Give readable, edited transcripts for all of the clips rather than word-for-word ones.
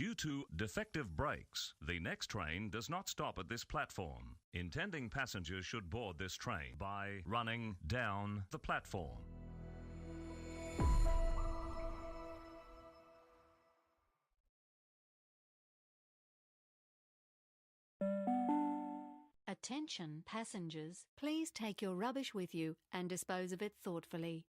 Due to defective brakes, the next train does not stop at this platform. Intending passengers should board this train by running down the platform. Attention passengers, please take your rubbish with you and dispose of it thoughtfully.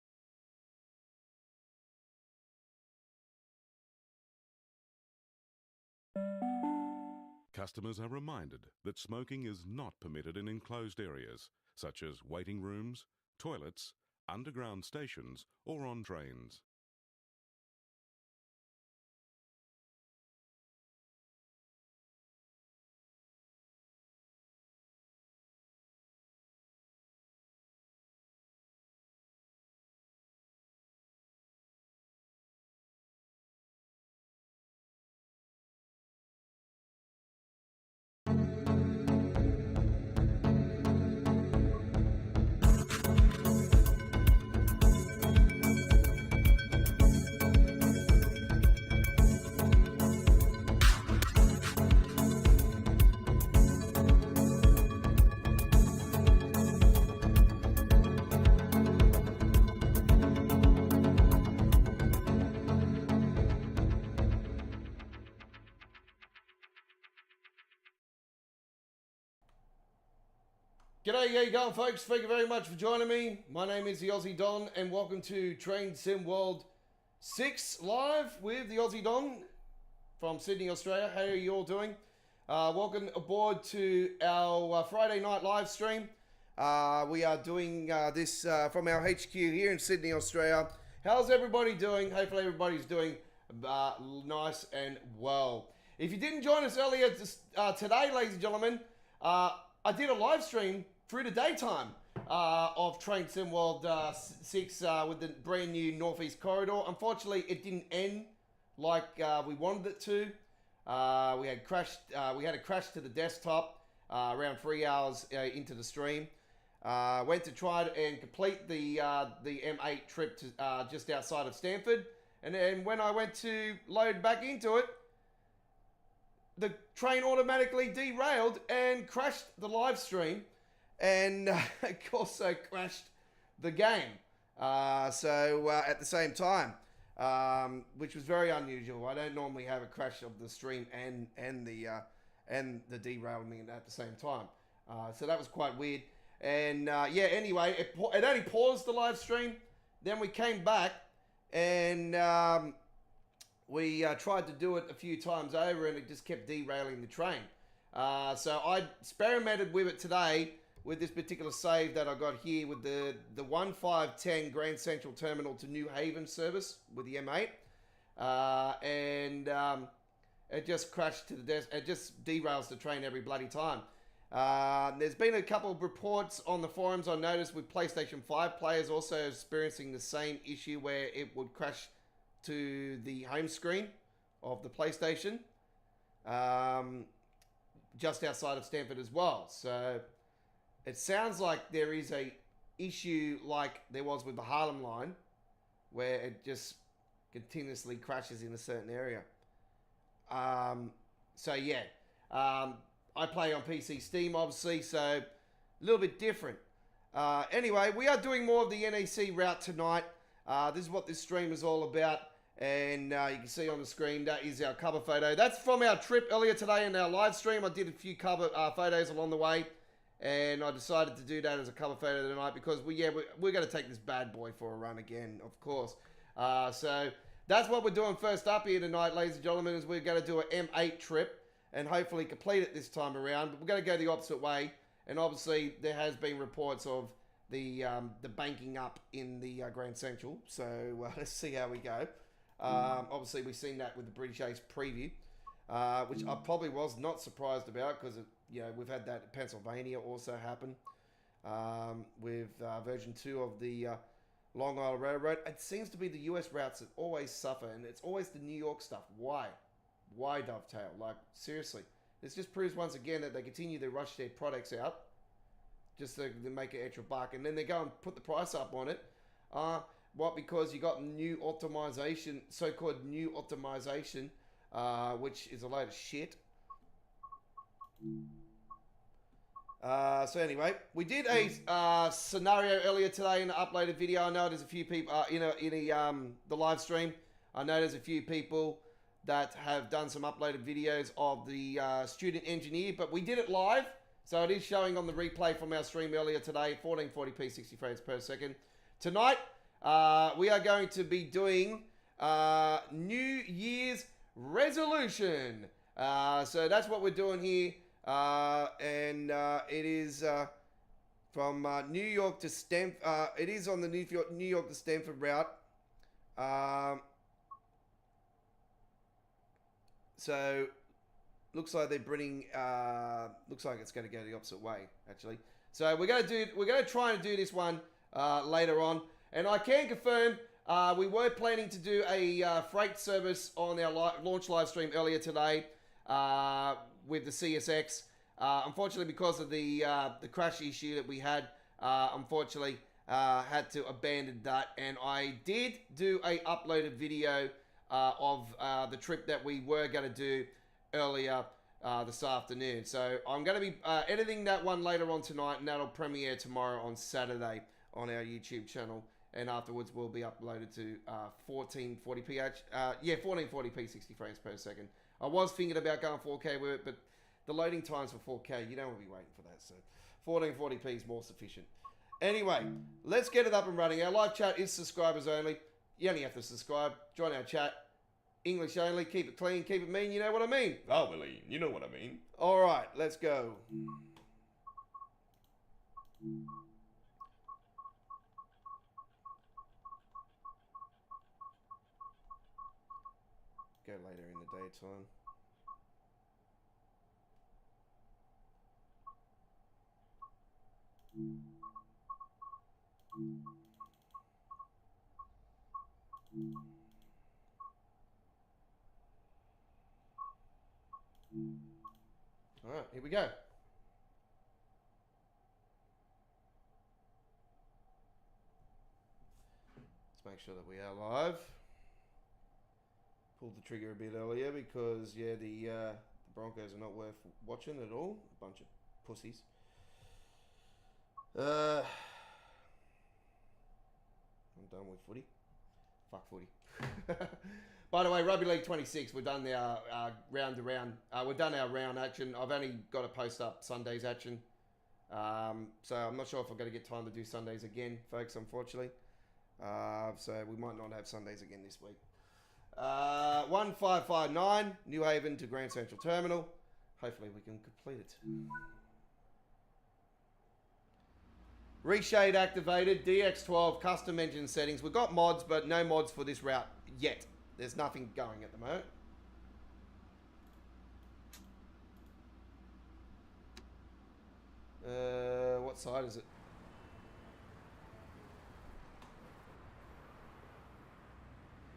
Customers are reminded that smoking is not permitted in enclosed areas, such as waiting rooms, toilets, underground stations, or on trains. G'day, how you going, folks? Thank you very much for joining me. My name is the Aussie Don, and welcome to Train Sim World 6 live with the Aussie Don from Sydney, Australia. How are you all doing? Welcome aboard to our Friday night live stream. We are doing this from our HQ here in Sydney, Australia. How's everybody doing? Hopefully everybody's doing nice and well. If you didn't join us earlier today, ladies and gentlemen, I did a live stream through the daytime of Train Sim World 6 with the brand new Northeast Corridor. Unfortunately, it didn't end like we wanted it to. We had a crash to the desktop around 3 hours into the stream. Went to try and complete the M8 trip to just outside of Stamford, and then when I went to load back into it, the train automatically derailed and crashed the live stream, and also crashed the game. At the same time, which was very unusual. I don't normally have a crash of the stream and the derailment at the same time. So that was quite weird. And yeah, anyway, it only paused the live stream. Then we came back and we tried to do it a few times over, and it just kept derailing the train. So I experimented with it today with this particular save that I got here with the 1510 Grand Central Terminal to New Haven service with the M8. It just crashed to the desk. It just derails the train every bloody time. There's been a couple of reports on the forums I noticed with PlayStation 5 players also experiencing the same issue where it would crash to the home screen of the PlayStation, just outside of Stamford as well. So it sounds like there is a issue like there was with the Harlem line, where it just continuously crashes in a certain area. So yeah, I play on PC Steam, obviously, so a little bit different. Anyway, we are doing more of the NEC route tonight. This is what this stream is all about. And you can see on the screen, that is our cover photo. That's from our trip earlier today in our live stream. I did a few cover photos along the way, and I decided to do that as a cover photo tonight because we're going to take this bad boy for a run again, of course. So that's what we're doing first up here tonight, ladies and gentlemen, is we're going to do an M8 trip and hopefully complete it this time around. But we're going to go the opposite way, and obviously there has been reports of the banking up in the Grand Central. So let's see how we go. Obviously, we've seen that with the British Ace preview, which I probably was not surprised about because we've had that in Pennsylvania also happen with version 2 of the Long Island Railroad. It seems to be the US routes that always suffer, and it's always the New York stuff. Why? Why Dovetail? Like, seriously. This just proves once again that they continue to rush their products out just so they make an extra buck, and then they go and put the price up on it. What? Because you got new optimization, so-called new optimization which is a load of shit. So anyway, we did a scenario earlier today in the uploaded video. I know there's a few people the live stream. I know there's a few people that have done some uploaded videos of the student engineer, but we did it live, so it is showing on the replay from our stream earlier today, 1440p, 60 frames per second. Tonight, we are going to be doing New Year's resolution. So that's what we're doing here. And it is from New York to Stamford. It is on the New York to Stamford Route. So looks like they're bringing. Looks like it's going to go the opposite way, actually. So we're going to try and do this one later on, and I can confirm. We were planning to do a freight service on our launch live stream earlier today. With the CSX, unfortunately, because of the crash issue that we had, unfortunately, had to abandon that. And I did do a uploaded video of the trip that we were going to do earlier this afternoon. So I'm going to be editing that one later on tonight, and that'll premiere tomorrow on Saturday on our YouTube channel. And afterwards, will be uploaded to 1440p. 1440p, 60 frames per second. I was thinking about going 4K with it, but the loading times for 4K, you don't want to be waiting for that. So 1440p is more sufficient. Anyway, let's get it up and running. Our live chat is subscribers only. You only have to subscribe. Join our chat. English only. Keep it clean. Keep it mean. You know what I mean? Oh, Willie, you know what I mean. All right, let's go. Go later in the daytime. All right, here we go. Let's make sure that we are live. Pulled the trigger a bit earlier because, yeah, the Broncos are not worth watching at all. A bunch of pussies. I'm done with footy. Fuck footy. By the way, Rugby League 26, we've done our round to round. We've done our round action. I've only got to post up Sunday's action. So I'm not sure if I'm going to get time to do Sundays again, folks, unfortunately. So we might not have Sundays again this week. 1559, New Haven to Grand Central Terminal. Hopefully we can complete it. Reshade activated, DX12, custom engine settings. We've got mods, but no mods for this route yet. There's nothing going at the moment. What side is it?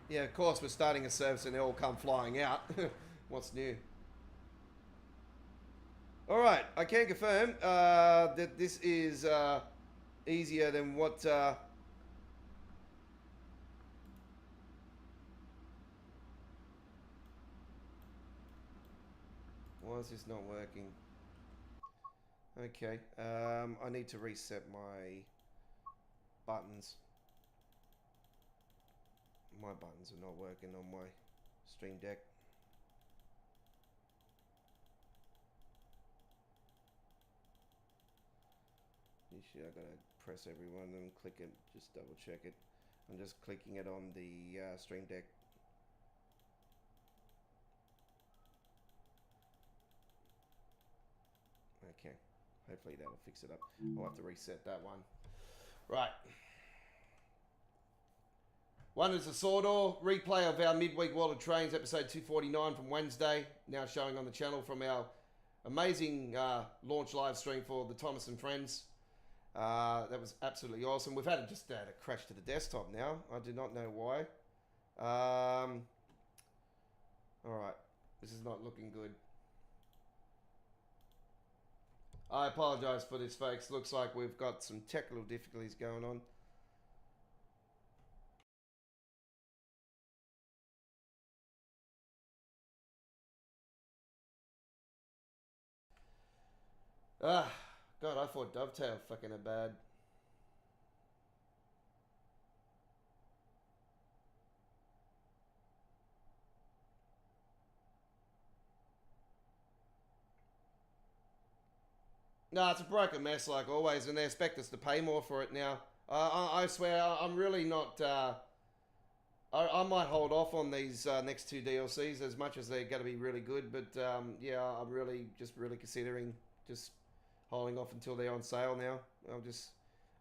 Yeah, of course, we're starting a service and they all come flying out. What's new? All right, I can confirm that this is easier than what... Why is this not working? Okay, I need to reset my buttons. My buttons are not working on my Stream Deck. Usually I gotta press every one and click it, just double check it. I'm just clicking it on the Stream Deck. Okay, hopefully that'll fix it up. I'll have to reset that one. Right. One is the Sawdor replay of our midweek World of Trains episode 249 from Wednesday, now showing on the channel from our amazing launch live stream for the Thomas and Friends. That was absolutely awesome. We've had just a crash to the desktop now. I do not know why. All right, this is not looking good. I apologize for this, folks. Looks like we've got some technical difficulties going on. Ah, God, I thought Dovetail fucking are bad. No, it's a broken mess like always, and they expect us to pay more for it now. I swear, I'm really not. I might hold off on these next two DLCs as much as they're going to be really good, but yeah, I'm really considering just holding off until they're on sale now.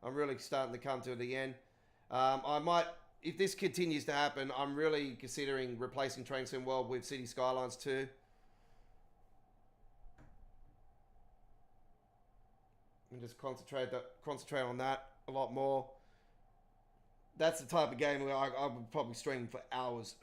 I'm really starting to come to the end. I might, if this continues to happen, I'm really considering replacing Train Sim World with City Skylines 2. And just concentrate on that a lot more. That's the type of game where I would probably stream for hours.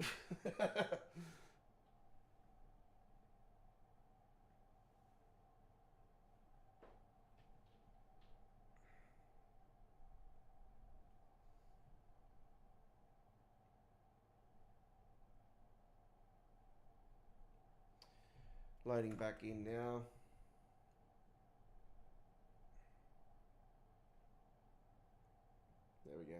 Loading back in now. There we go.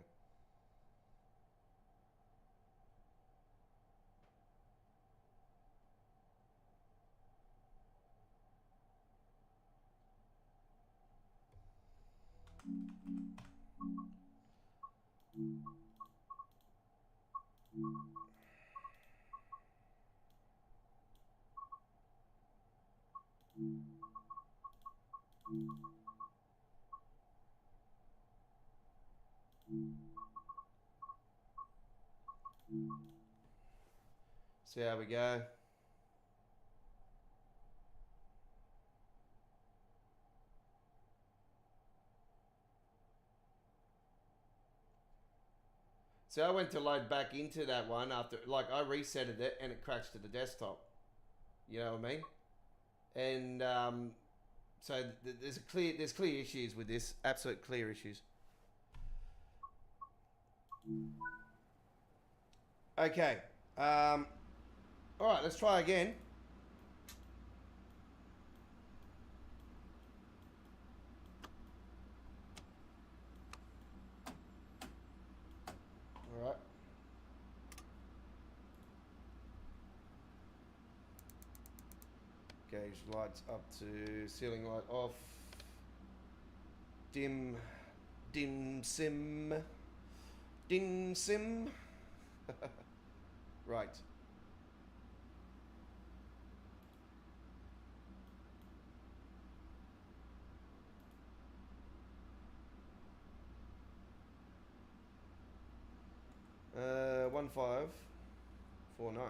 See how we go. So I went to load back into that one after, like, I resetted it and it crashed to the desktop. You know what I mean? And so there's clear issues with this, absolute clear issues. Okay. All right, let's try again. All right. Gauge lights up to ceiling light off. Dim sim. Right. Uh, 1549.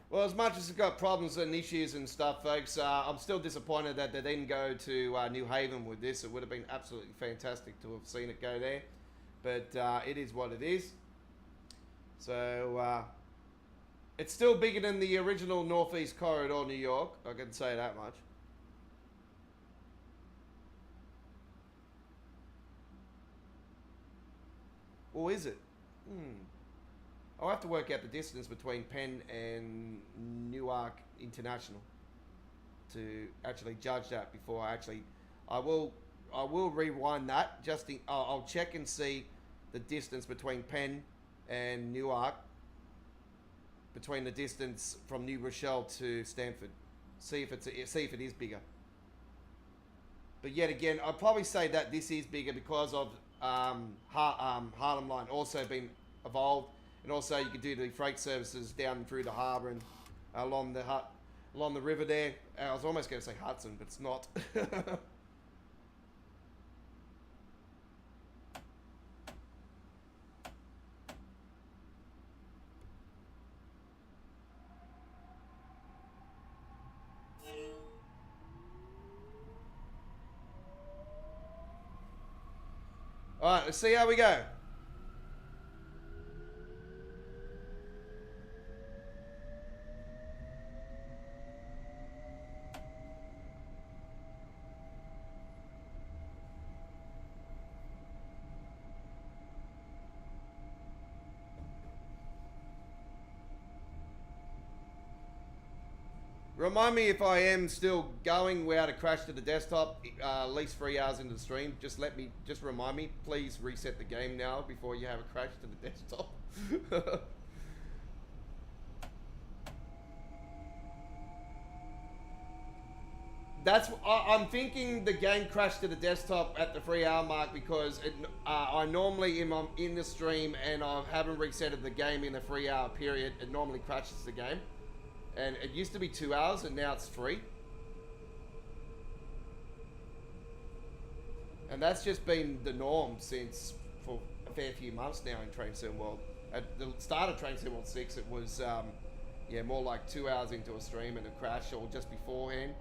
Well, as much as it's got problems and issues and stuff, folks, I'm still disappointed that they didn't go to New Haven with this. It would have been absolutely fantastic to have seen it go there. But it is what it is. So, it's still bigger than the original Northeast Corridor, New York. I can say that much. Or is it? I'll have to work out the distance between Penn and Newark International to actually judge that before I will rewind that. I'll check and see the distance between Penn and Newark, between the distance from New Rochelle to Stamford. See if it is bigger. But yet again, I'd probably say that this is bigger because of Harlem Line also been evolved. And also, you could do the freight services down through the harbour and along the river there. I was almost going to say Hudson, but it's not. Alright, let's see how we go. Remind me if I am still going without a crash to the desktop, at least 3 hours into the stream. Just remind me. Please reset the game now before you have a crash to the desktop. I'm thinking the game crashed to the desktop at the 3 hour mark because I normally, if I'm in the stream and I haven't resetted the game in the 3 hour period, it normally crashes the game. And it used to be 2 hours and now it's 3. And that's just been the norm for a fair few months now in Train Sim World. At the start of Train Sim World 6, it was, yeah, more like 2 hours into a stream and a crash, or just beforehand.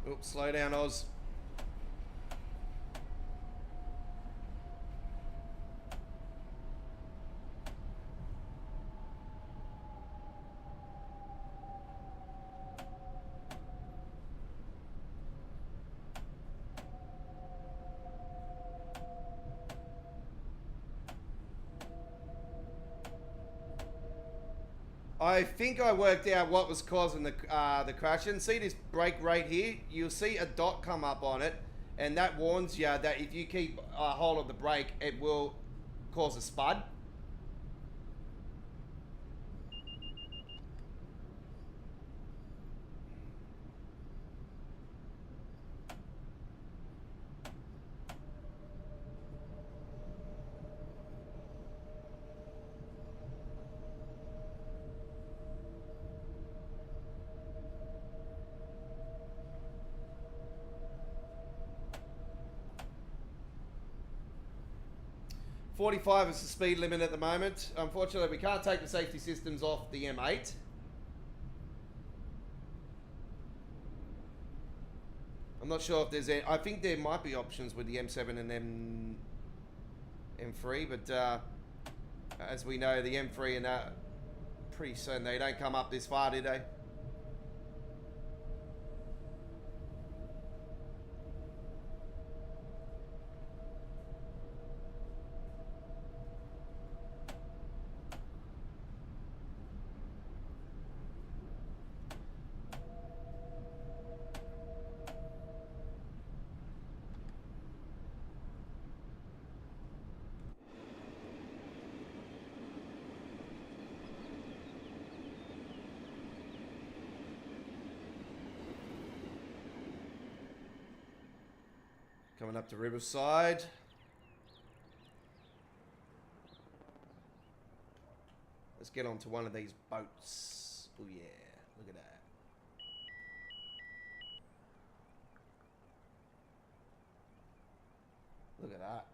Oops, slow down, Oz. I think I worked out what was causing the crash. And see this brake right here? You'll see a dot come up on it, and that warns you that if you keep hold of the brake, it will cause a spud. .45 is the speed limit at the moment. Unfortunately, we can't take the safety systems off the M8. I'm not sure if there's any. I think there might be options with the M7 and M3, but as we know, the M3 and that pretty soon they don't come up this far, do they? Coming up to Riverside. Let's get onto one of these boats. Oh yeah, look at that. Look at that.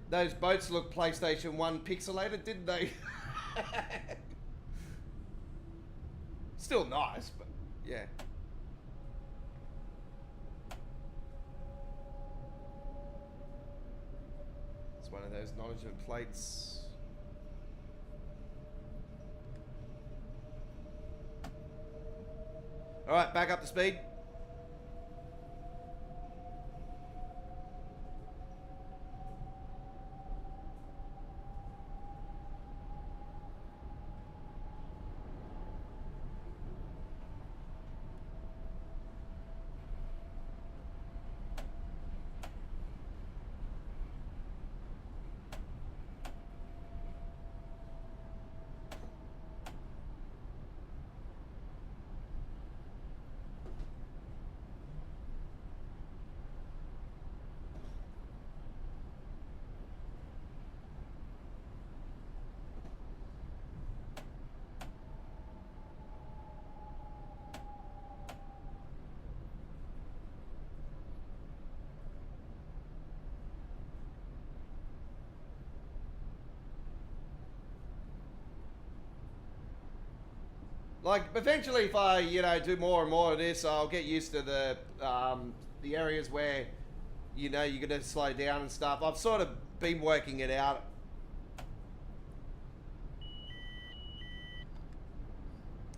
Those boats look PlayStation 1 pixelated, didn't they? Still nice, but yeah. one of those acknowledgement plates. All right, back up to speed. Like, eventually if I, you know, do more and more of this, I'll get used to the areas where, you know, you're going to slow down and stuff. I've sort of been working it out.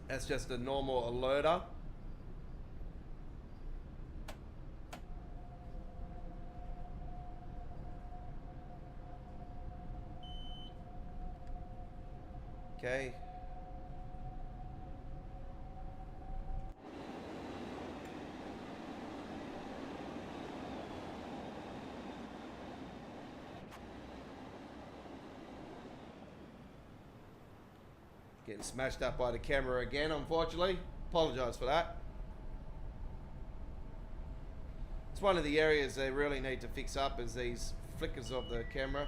That's just a normal alerter. Okay. Getting smashed up by the camera again, unfortunately. Apologise for that. It's one of the areas they really need to fix up, is these flickers of the camera.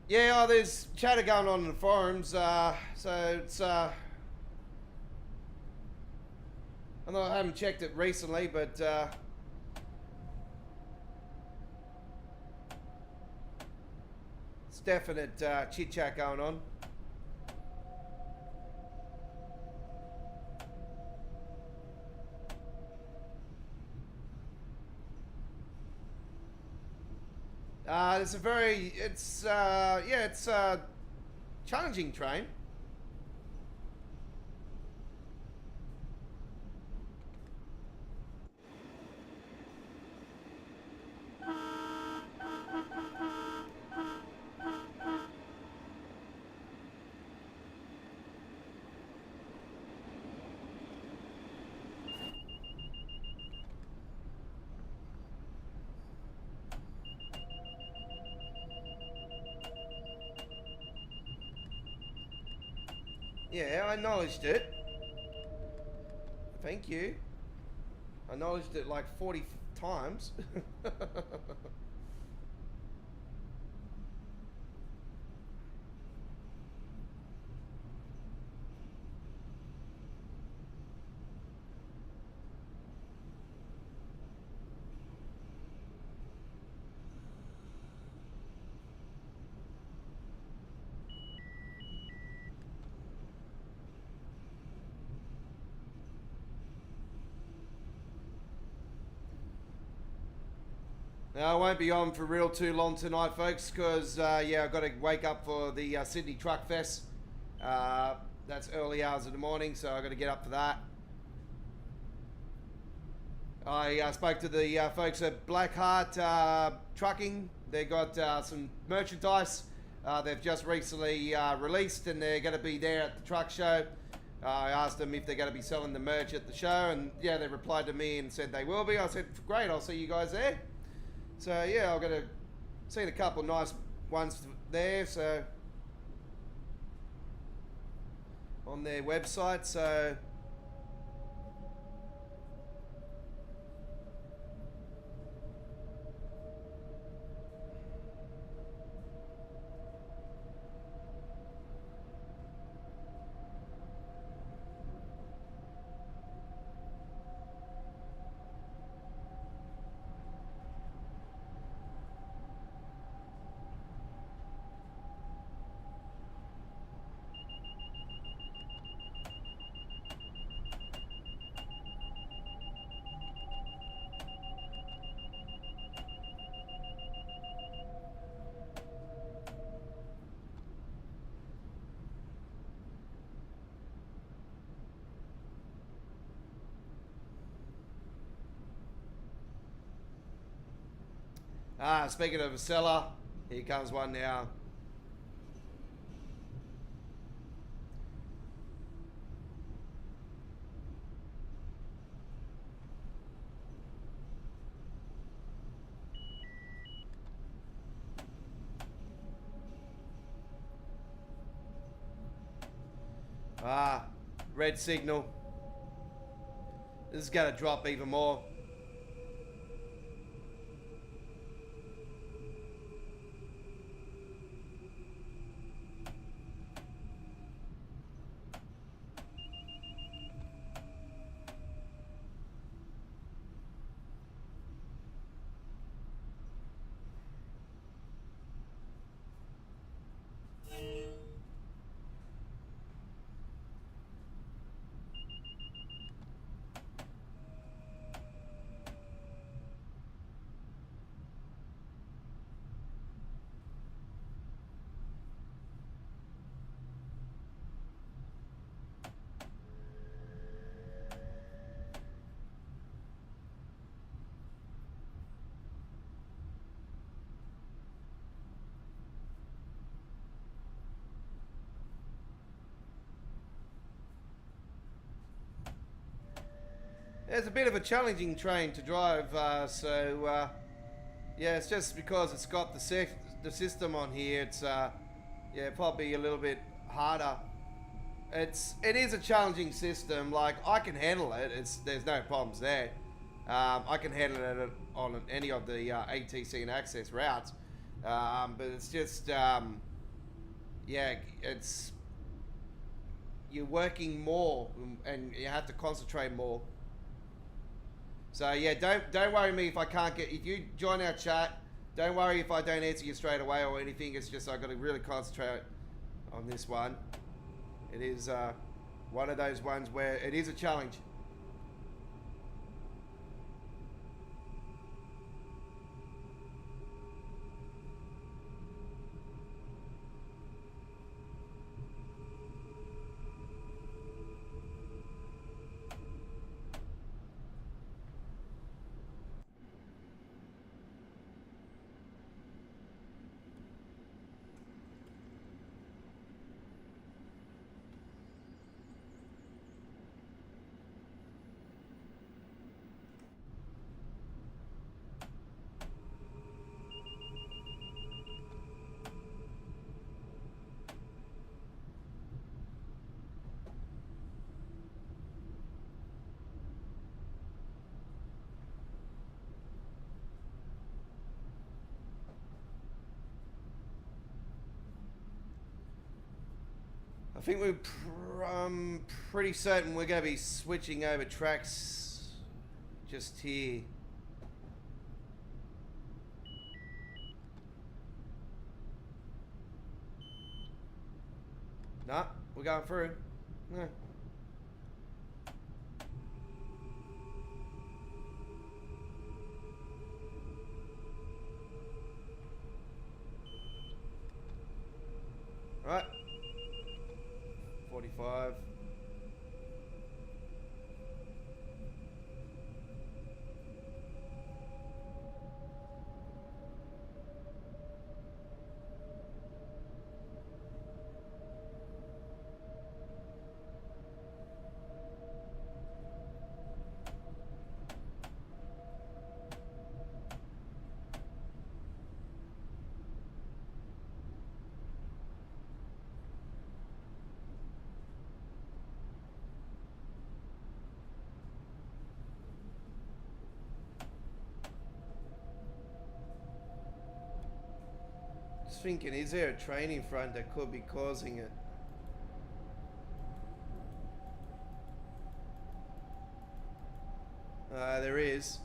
Yeah, oh, there's chatter going on in the forums, so it's, I know I haven't checked it recently, but, it's definite, chit-chat going on. It's a very, yeah, it's a challenging train. Yeah, I acknowledged it. Thank you. I acknowledged it like 40 times. Now, I won't be on for real too long tonight, folks, because, yeah, I've got to wake up for the Sydney Truck Fest. That's early hours of the morning, so I've got to get up for that. I spoke to the folks at Blackheart Trucking. They got some merchandise they've just recently released, and they're going to be there at the truck show. I asked them if they're going to be selling the merch at the show, and yeah, they replied to me and said they will be. I said, great, I'll see you guys there. So yeah, I've got seen a couple of nice ones there. So on their website. So speaking of a seller, here comes one now. Red signal. This is going to drop even more. It's a bit of a challenging train to drive, yeah, it's just because it's got the system on here. It's yeah, probably a little bit harder. It is a challenging system. Like, I can handle it. There's no problems there. I can handle it on any of the ATC and access routes, but it's just yeah, you're working more and you have to concentrate more. So yeah, don't worry me if I can't get. If you join our chat, don't worry if I don't answer you straight away or anything. It's just I've got to really concentrate on this one. It is one of those ones where it is a challenge. I think we're pretty certain we're going to be switching over tracks just here. Nah, we're going through. No. Right. 45. Just thinking, is there a train in front that could be causing it? There is.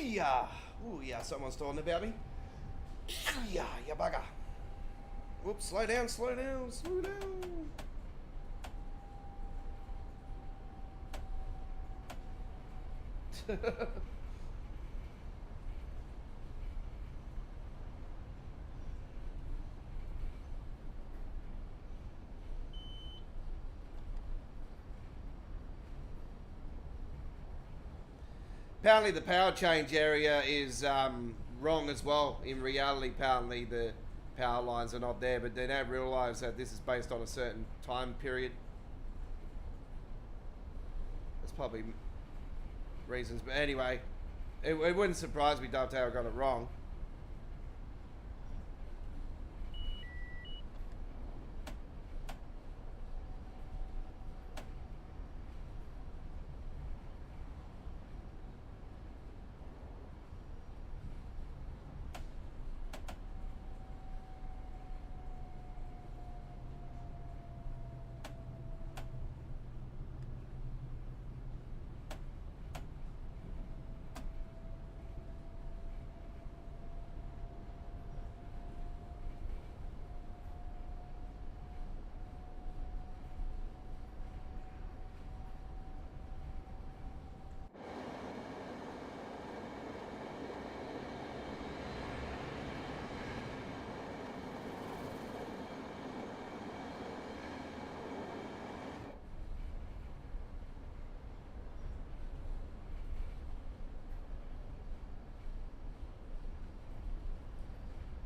Yeah. Oh yeah, someone's talking about me. Yeah, you bugger. Whoops, slow down, slow down, slow down. Apparently the power change area is wrong as well. In reality, apparently the power lines are not there, but they don't realise that this is based on a certain time period. That's probably reasons, but anyway, it wouldn't surprise me Dovetail got it wrong.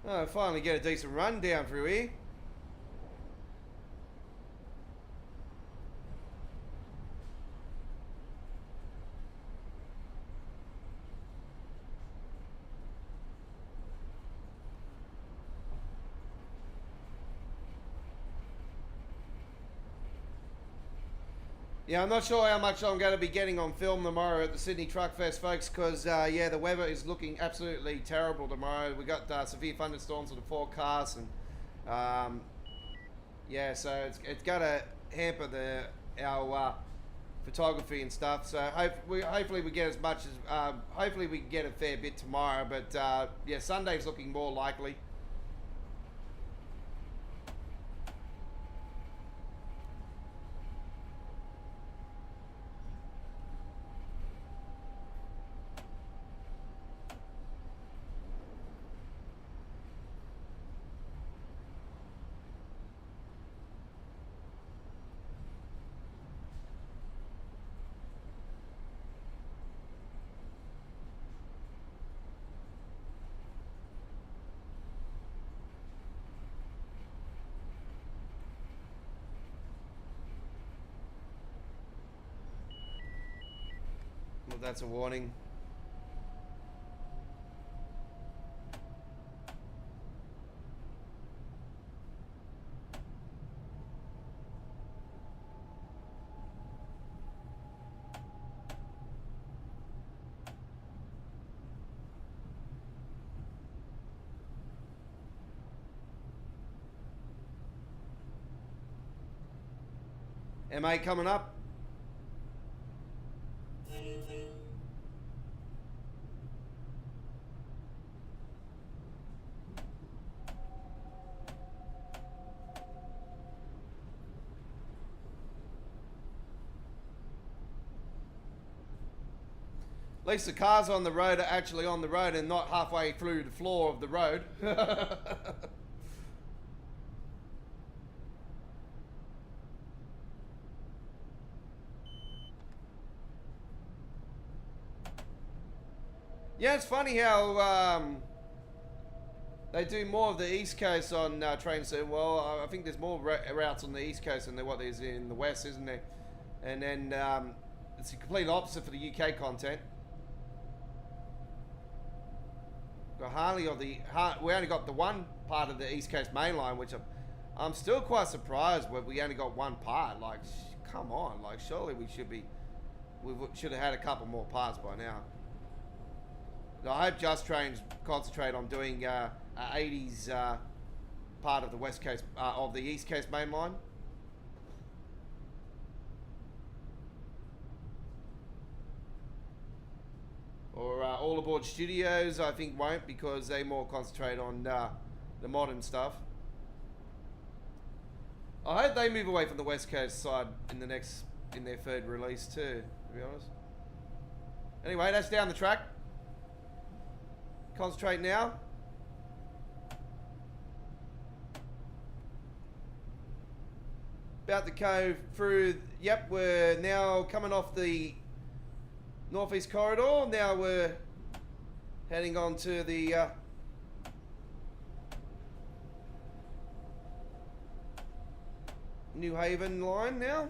Oh, finally get a decent run down through here. Yeah, I'm not sure how much I'm going to be getting on film tomorrow at the Sydney Truck Fest, folks, because, yeah, the weather is looking absolutely terrible tomorrow. We got severe thunderstorms in the forecast, and, yeah, so it's going to hamper our photography and stuff. So hopefully we get as much as, hopefully we can get a fair bit tomorrow, but, yeah, Sunday's looking more likely. Well, that's a warning. MA coming up. At least the cars on the road are actually on the road and not halfway through the floor of the road. Yeah, it's funny how they do more of the East Coast on trains. Well, I think there's more routes on the East Coast than what there's in the West, isn't there? And then it's the complete opposite for the UK content. Got hardly of the we only got the one part of the East Coast main line, which I'm still quite surprised where we only got one part. Like, come on, like surely we should have had a couple more parts by now. I hope Just Trains concentrate on doing 80s part of the West Coast of the East Coast main line. Or All Aboard Studios, I think won't, because they more concentrate on the modern stuff. I hope they move away from the West Coast side in their third release too, to be honest. Anyway, that's down the track. Concentrate now. About to go through, yep, we're now coming off the Northeast Corridor. Now we're heading on to the New Haven line now.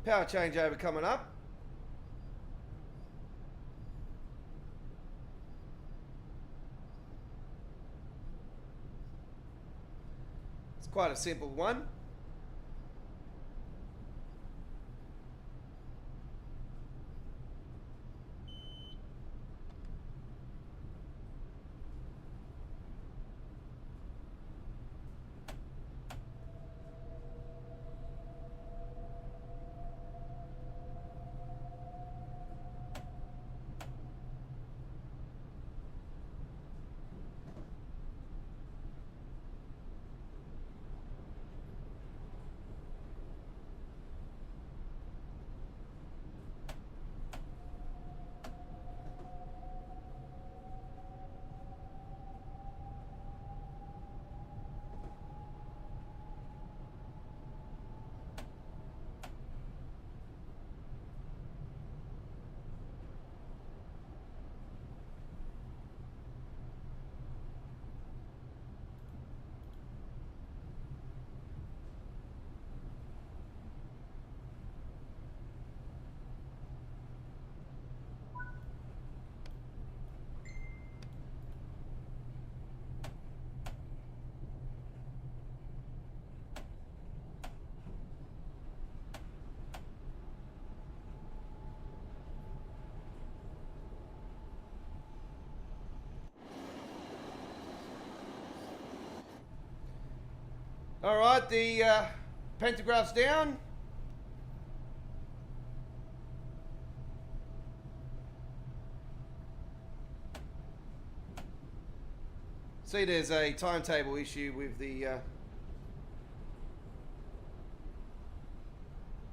Power changeover coming up. It's quite a simple one. All right, the pantograph's down. See, there's a timetable issue with the...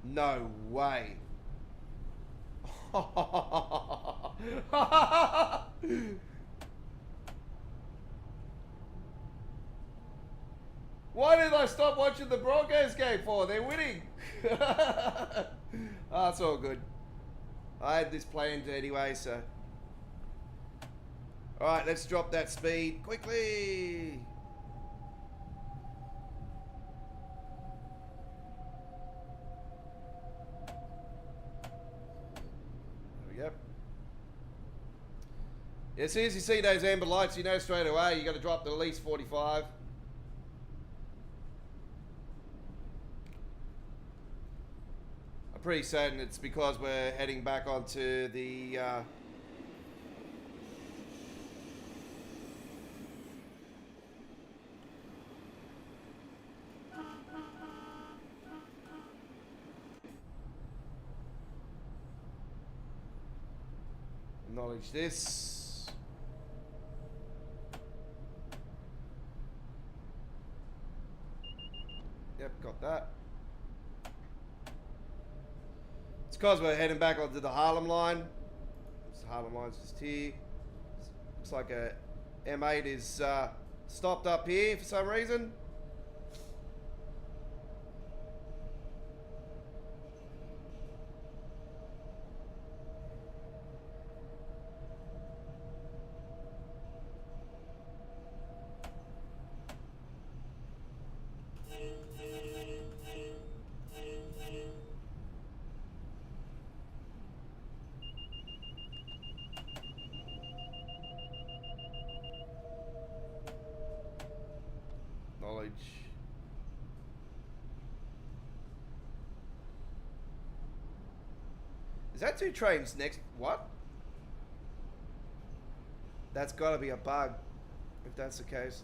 No way. Why did I stop watching the Broncos game for? They're winning. Oh, it's all good. I had this planned anyway, so. All right, let's drop that speed quickly. There we go. Yeah, as soon as you see those amber lights, you know straight away you got to drop to at least 45. Pretty certain it's because we're heading back onto the acknowledge this. Yep, got that. It's because we're heading back onto the Harlem line. The Harlem line's just here. Looks like a M8 is stopped up here for some reason. knowledge. Is that 2 trains next? What? That's got to be a bug, if that's the case.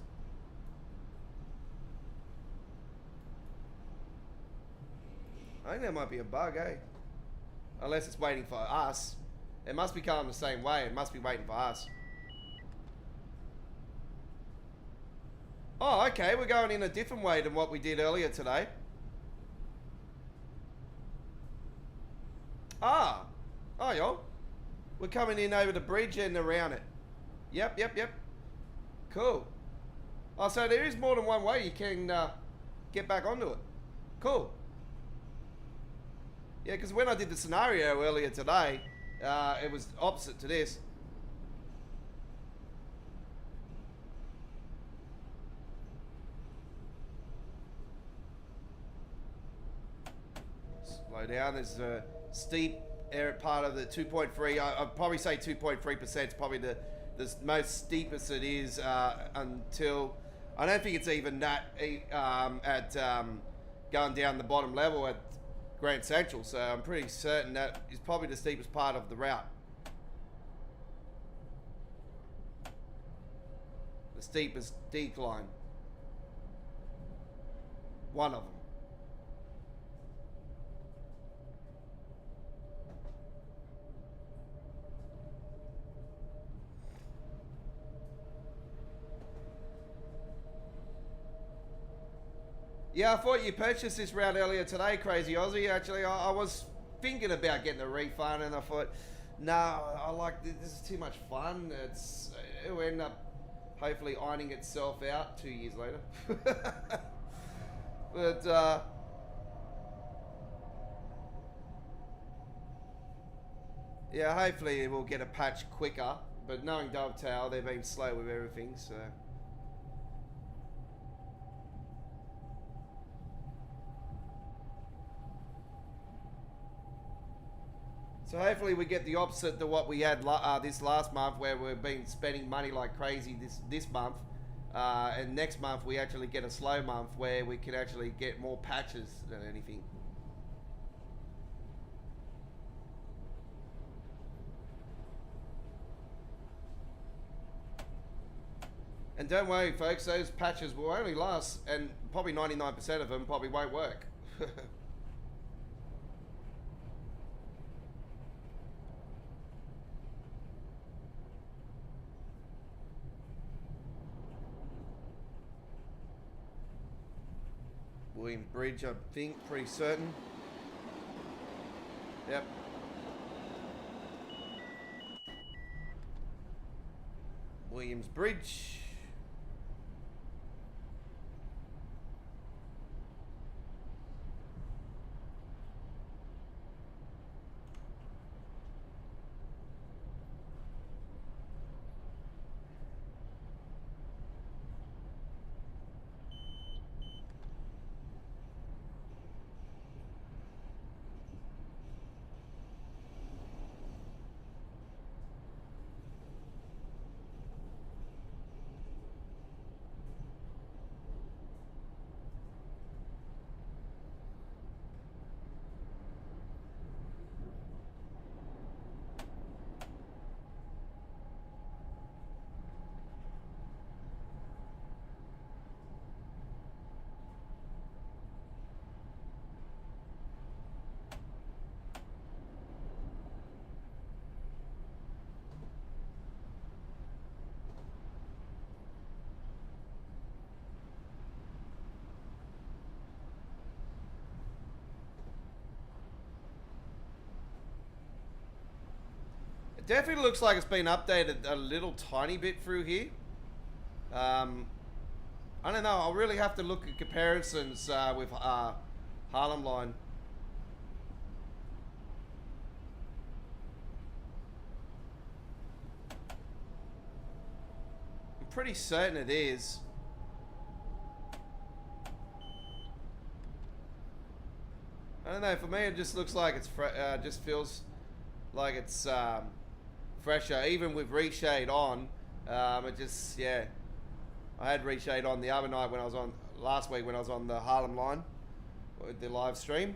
I think that might be a bug, eh? Unless it's waiting for us. It must be going the same way. It must be waiting for us. Oh, okay. We're going in a different way than what we did earlier today. Ah. Oh, yo. We're coming in over the bridge and around it. Yep. Cool. Oh, so there is more than one way you can get back onto it. Cool. Yeah, because when I did the scenario earlier today, it was opposite to this. Slow down. There's a steep part of the 2.3. I'd probably say 2.3% is probably the most steepest it is until... I don't think it's even that at going down the bottom level at Grand Central, so I'm pretty certain that is probably the steepest part of the route. The steepest decline. One of them. Yeah, I thought you purchased this route earlier today, Crazy Aussie. Actually, I was thinking about getting a refund, and I thought, no, I like this. This is too much fun. It'll end up hopefully ironing itself out 2 years later. But yeah, hopefully we'll get a patch quicker. But knowing Dovetail, they've been slow with everything, so. So hopefully we get the opposite to what we had this last month, where we've been spending money like crazy this month, and next month we actually get a slow month where we can actually get more patches than anything. And don't worry, folks, those patches will only last, and probably 99% of them probably won't work. William Bridge, I think, pretty certain. Yep. Williams Bridge. Definitely looks like it's been updated a little tiny bit through here. I don't know. I'll really have to look at comparisons with Harlem Line. I'm pretty certain it is. I don't know. For me, it just looks like it's just feels like it's fresher, even with Reshade on. It just, yeah. I had Reshade on the other night when I was on last week when I was on the Harlem line with the live stream.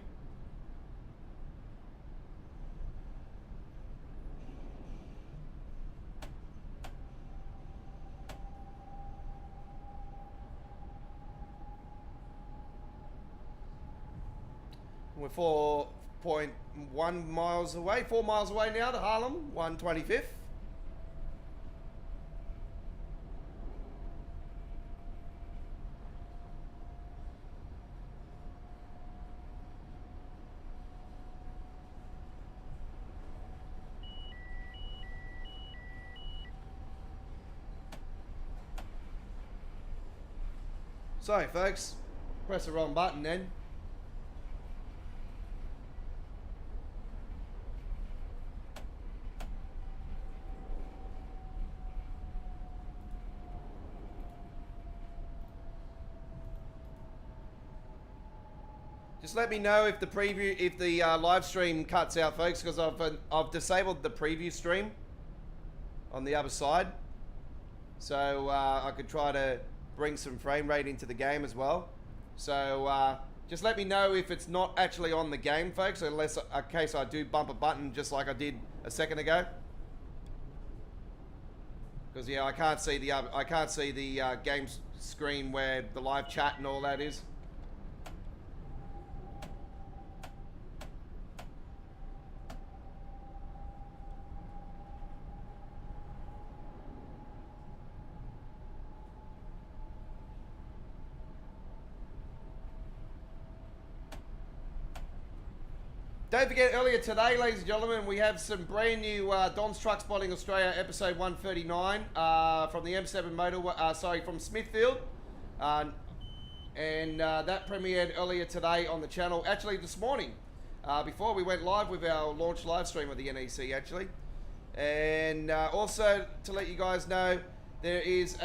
We're 4.1 miles away, 4 miles away now to Harlem, 125th. Sorry folks, press the wrong button then. Just let me know if the preview, if the live stream cuts out, folks, because I've disabled the preview stream on the other side, so I could try to bring some frame rate into the game as well. So just let me know if it's not actually on the game, folks, unless in case I do bump a button just like I did a second ago. Because yeah, I can't see the game screen where the live chat and all that is. Don't forget, earlier today, ladies and gentlemen, we have some brand new Don's Truck Spotting Australia episode 139 from the M7 from Smithfield. And that premiered earlier today on the channel, actually this morning, before we went live with our launch live stream of the NEC, actually. And also, to let you guys know, there is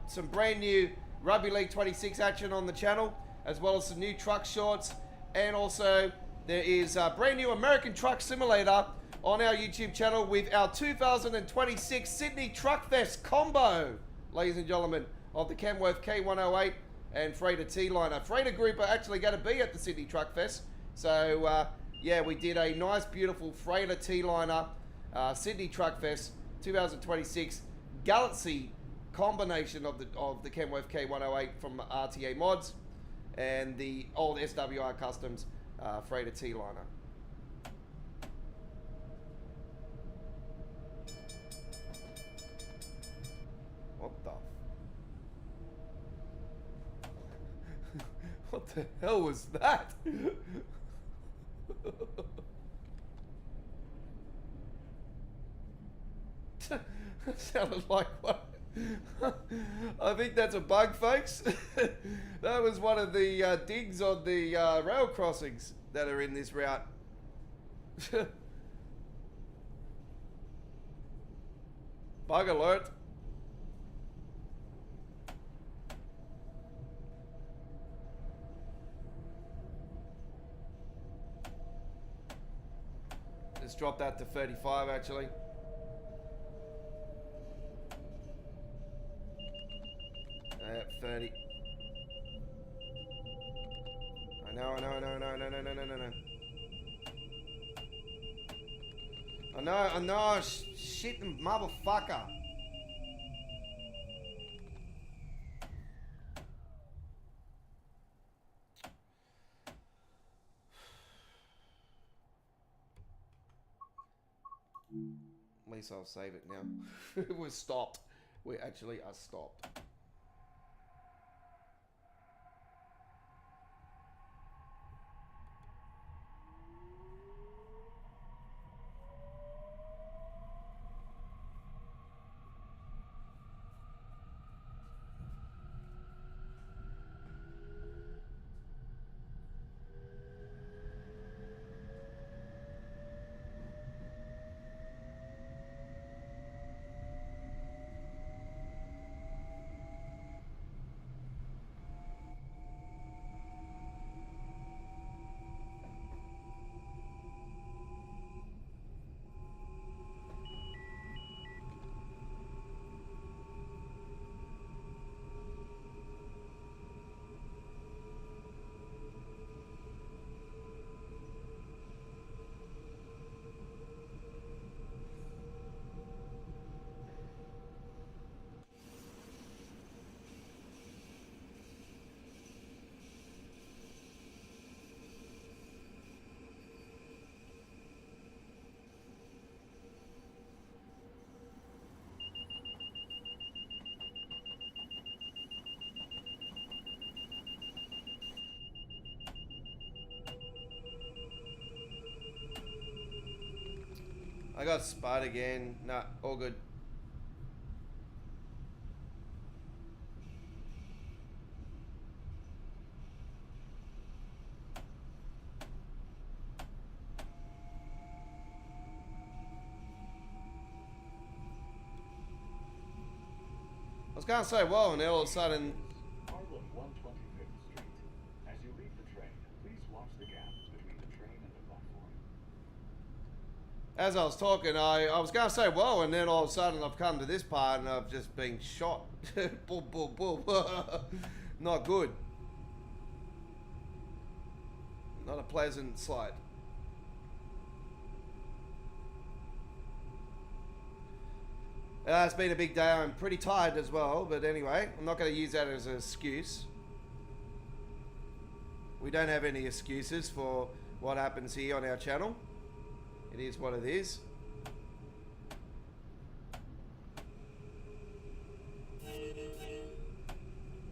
some brand new Rugby League 26 action on the channel, as well as some new truck shorts, and also there is a brand new American Truck Simulator on our YouTube channel with our 2026 Sydney Truck Fest combo, ladies and gentlemen, of the Kenworth K108 and Freighter T-Liner. Freighter Group are actually going to be at the Sydney Truck Fest. So, yeah, we did a nice, beautiful Freighter T-Liner Sydney Truck Fest 2026 Galaxy combination of the Kenworth K108 from RTA Mods and the old SWR Customs Freighter T-Liner. What the? What the hell was that? That sounded like what? I think that's a bug, folks. That was one of the digs on the rail crossings that are in this route. Bug alert. Let's drop that to 35 actually. 30. I know. I know, shit, motherfucker. At least I'll save it now. It was stopped. We actually are stopped. I got spud again. Nah, all good. I was going to say, whoa, and then all of a sudden... Harlem 125th Street. As you leave the train, please watch the gap between the train and the platform. As I was talking, I was going to say, whoa, and then all of a sudden I've come to this part and I've just been shot. Boom, boom, boom. Not good. Not a pleasant slide. It's been a big day. I'm pretty tired as well, but anyway, I'm not going to use that as an excuse. We don't have any excuses for what happens here on our channel. It is what it is.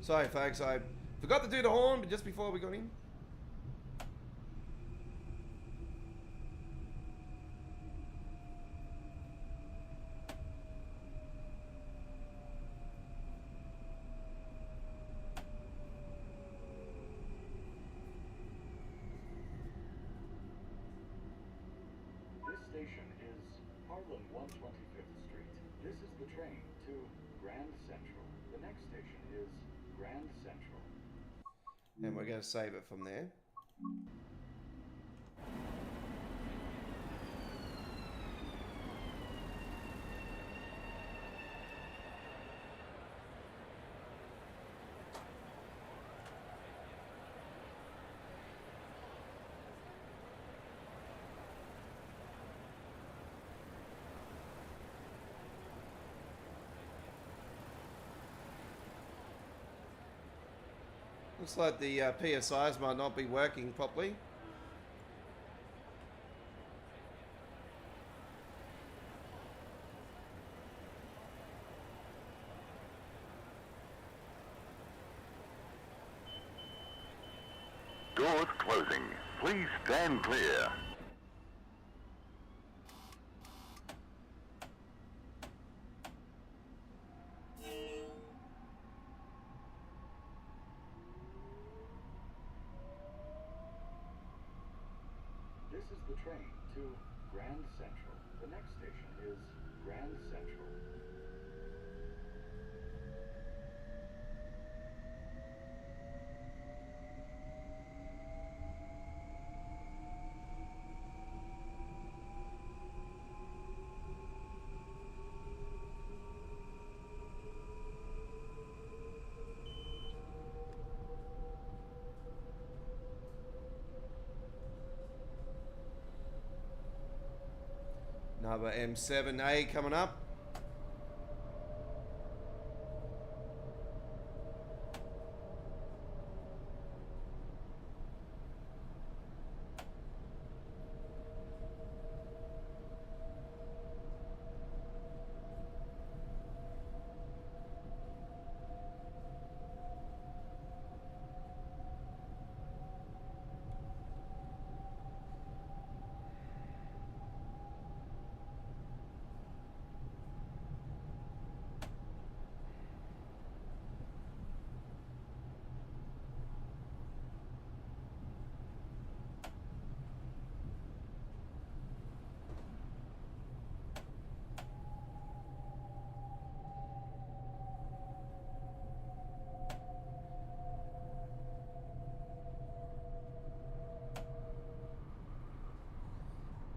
Sorry folks, I forgot to do the horn but just before we got in. Station is Harlem 125th Street. This is the train to Grand Central. The next station is Grand Central. And we're going to save it from there. Looks like the PSIs might not be working properly. Doors closing. Please stand clear. This is the train to Grand Central. The next station is Grand Central. Another M7A coming up.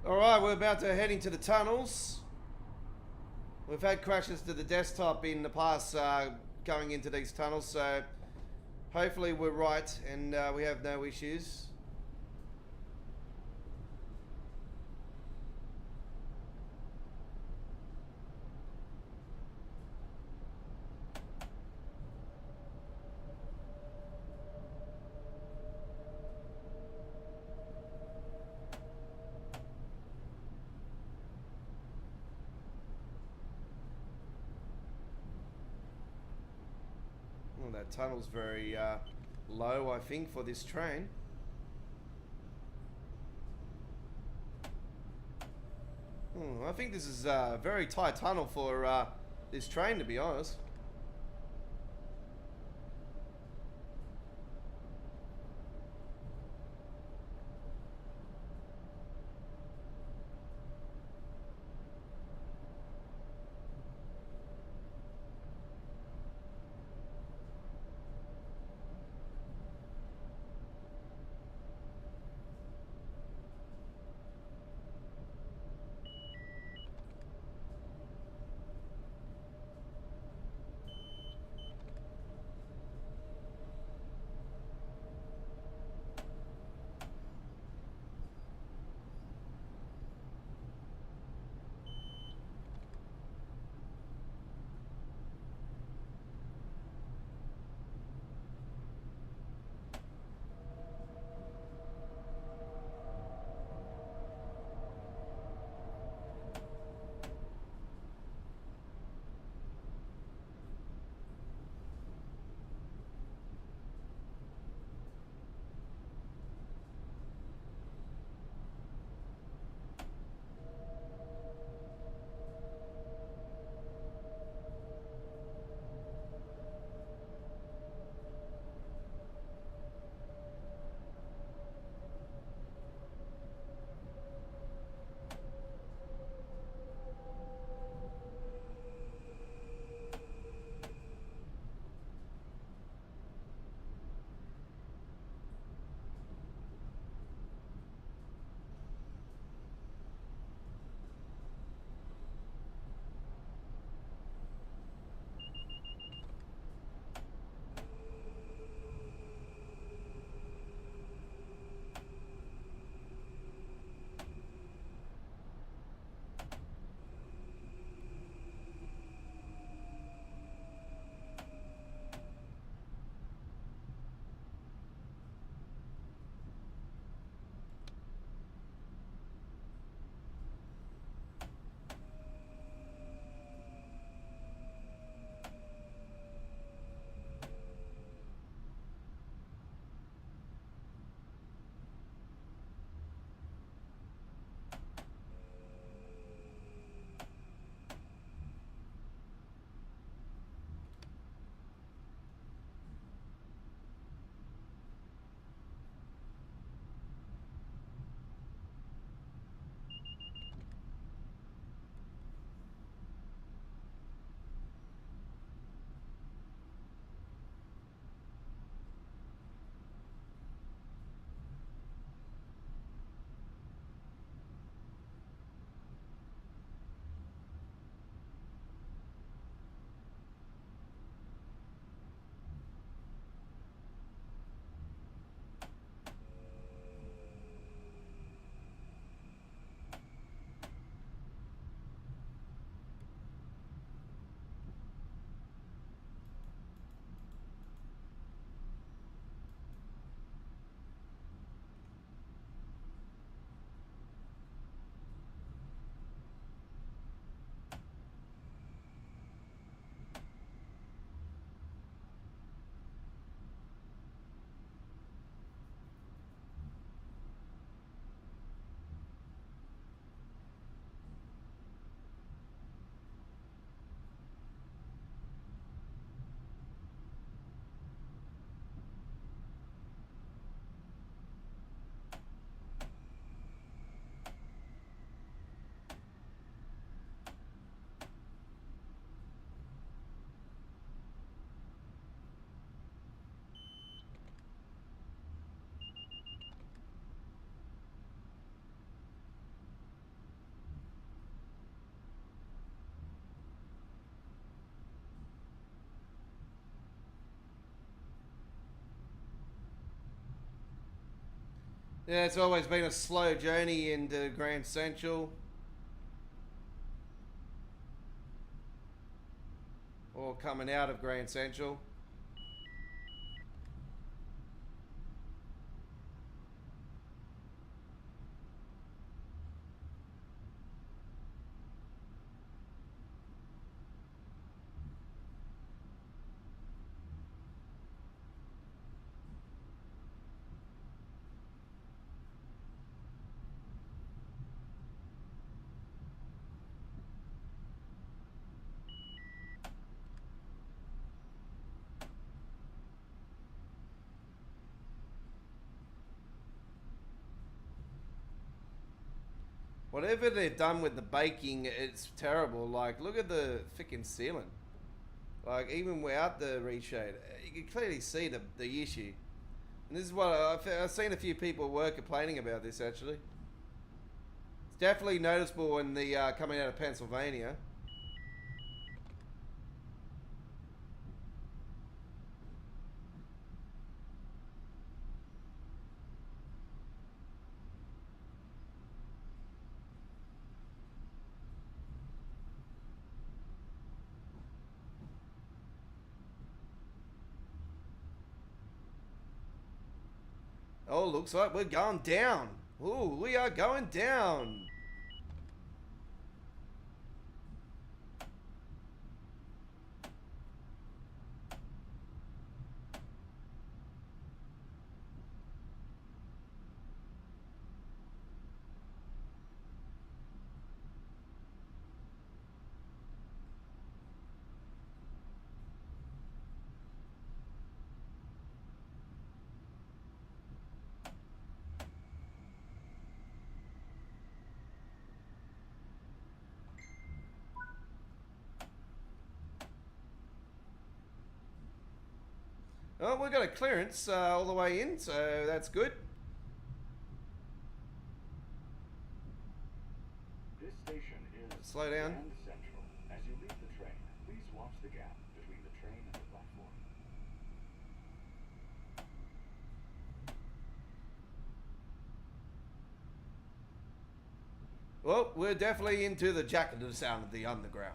Alright, we're about to head into the tunnels. We've had crashes to the desktop in the past going into these tunnels, so hopefully we're right and we have no issues. Well, that tunnel's very low, I think, for this train. I think this is a very tight tunnel for this train, to be honest. Yeah, it's always been a slow journey into Grand Central. Or coming out of Grand Central. Whatever they've done with the baking, it's terrible. Like, look at the freaking ceiling. Like, even without the reshade, you can clearly see the issue. And this is what I've seen a few people were complaining about this, actually. It's definitely noticeable in the coming out of Pennsylvania. Oh, looks like we're going down. Ooh, we are going down. Oh, we've got a clearance all the way in, so that's good. This station is Slow down. Grand Central. As you leave the train, please watch the gap between the train and the platform. Well, we're definitely into the jacket of the sound of the underground.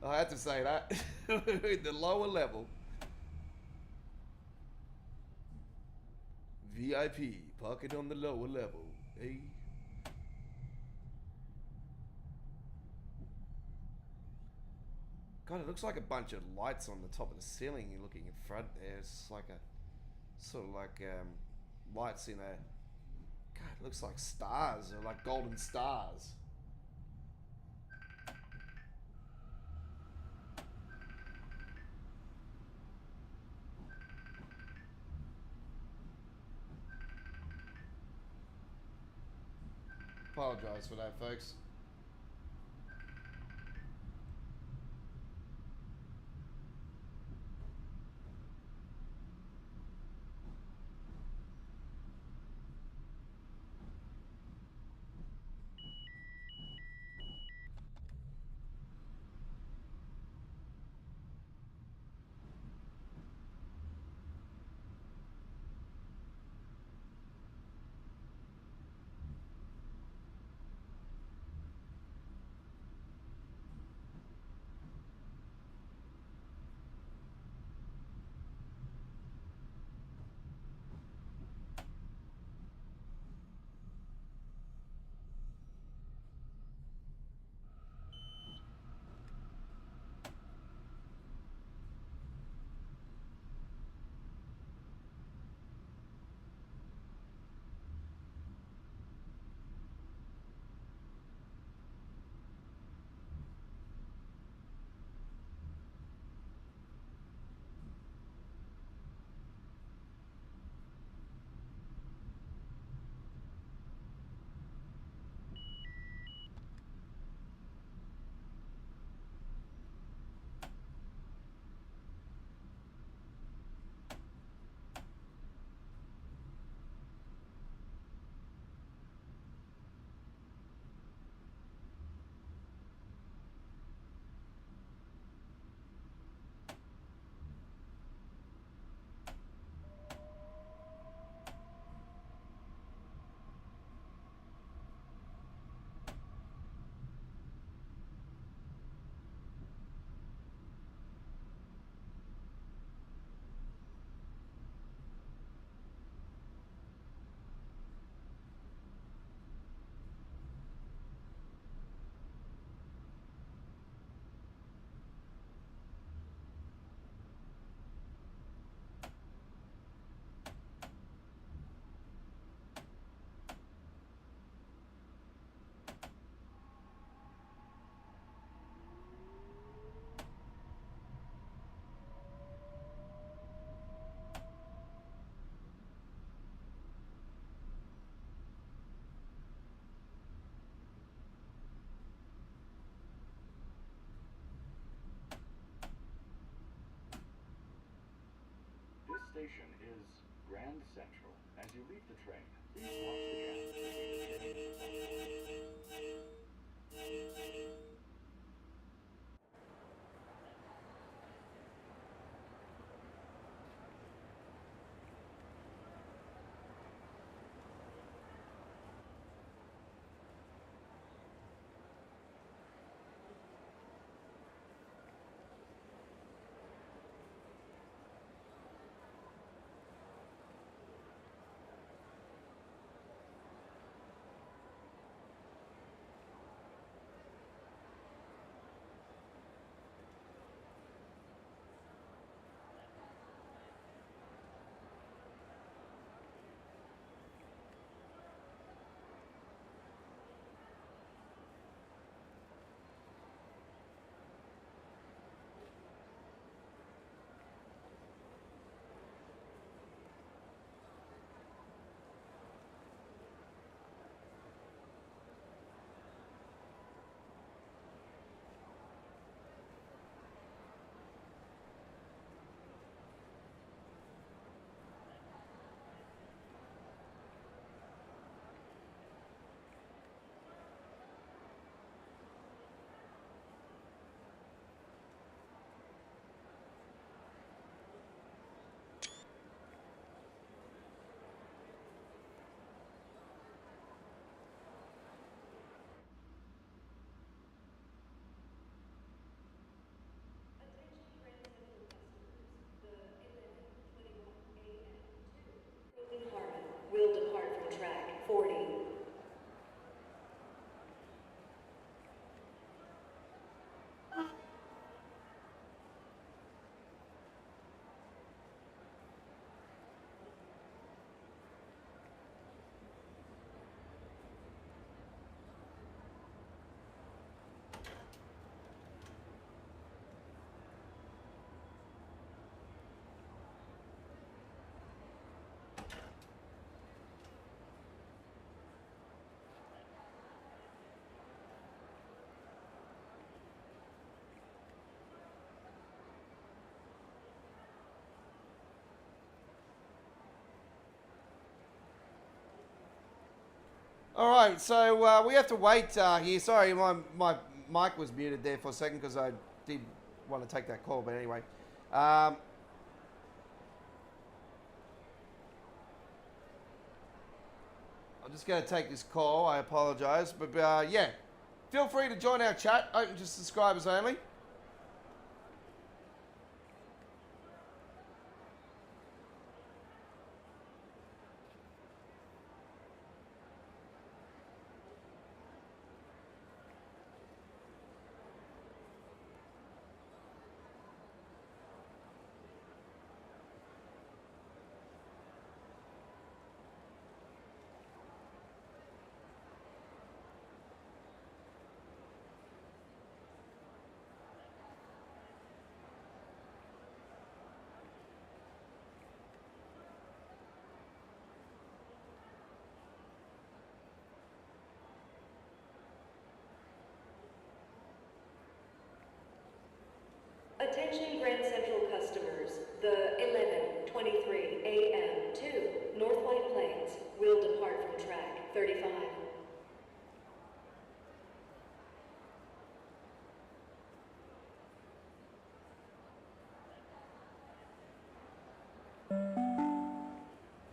I had to say that. In the lower level. VIP, parking on the lower level. Hey. God, it looks like a bunch of lights on the top of the ceiling. You're looking in front there. It's like a sort of like lights in a. God, it looks like stars or like golden stars. Apologize for that, folks. station is Grand Central. As you leave the train, please watch the gap between the train platforms. Will depart from track 40. All right, so we have to wait here. Sorry, my mic was muted there for a second because I did want to take that call, but anyway. I'm just going to take this call. I apologise, but yeah, feel free to join our chat. Open to subscribers only. Attention Grand Central customers, the 11:23 a.m. to North White Plains will depart from track 35.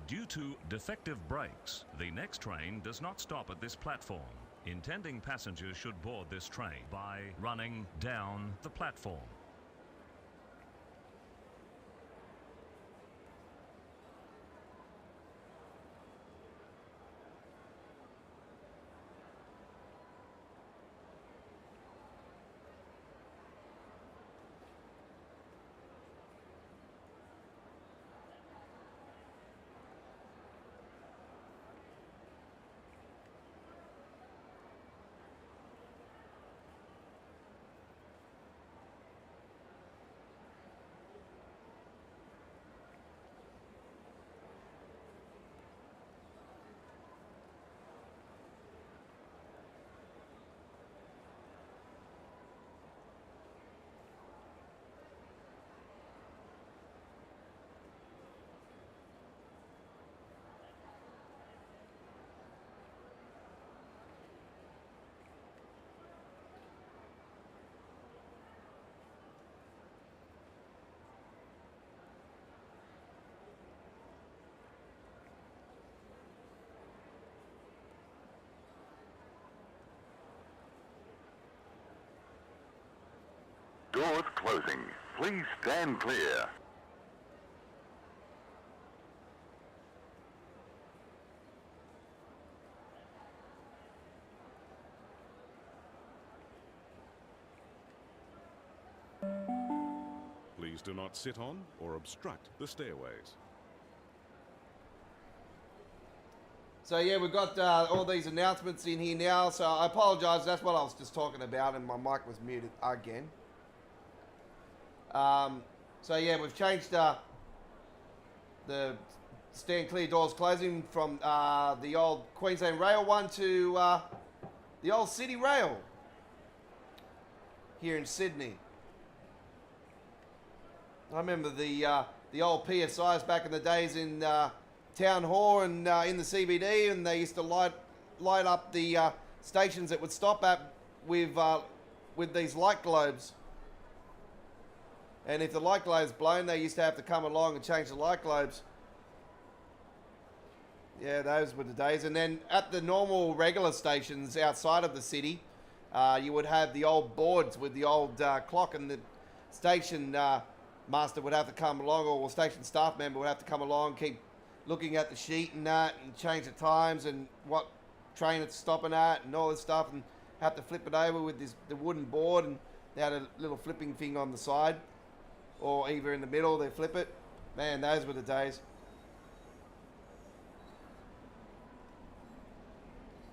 Due to defective brakes, the next train does not stop at this platform. Intending passengers should board this train by running down the platform. Doors closing. Please stand clear. Please do not sit on or obstruct the stairways. So yeah, we've got all these announcements in here now, so I apologise, that's what I was just talking about and my mic was muted again. So yeah, we've changed the stand clear doors closing from the old Queensland Rail one to the old City Rail here in Sydney. I remember the old PSIs back in the days in Town Hall and in the CBD, and they used to light up the stations that would stop at with these light globes. And if the light globe's blown, they used to have to come along and change the light globes. Yeah, those were the days. And then at the normal regular stations outside of the city, you would have the old boards with the old clock, and the station master would have to come along, or station staff member would have to come along, keep looking at the sheet and that, and change the times and what train it's stopping at and all this stuff, and have to flip it over with the wooden board, and they had a little flipping thing on the side, or either in the middle they flip it. Man, those were the days.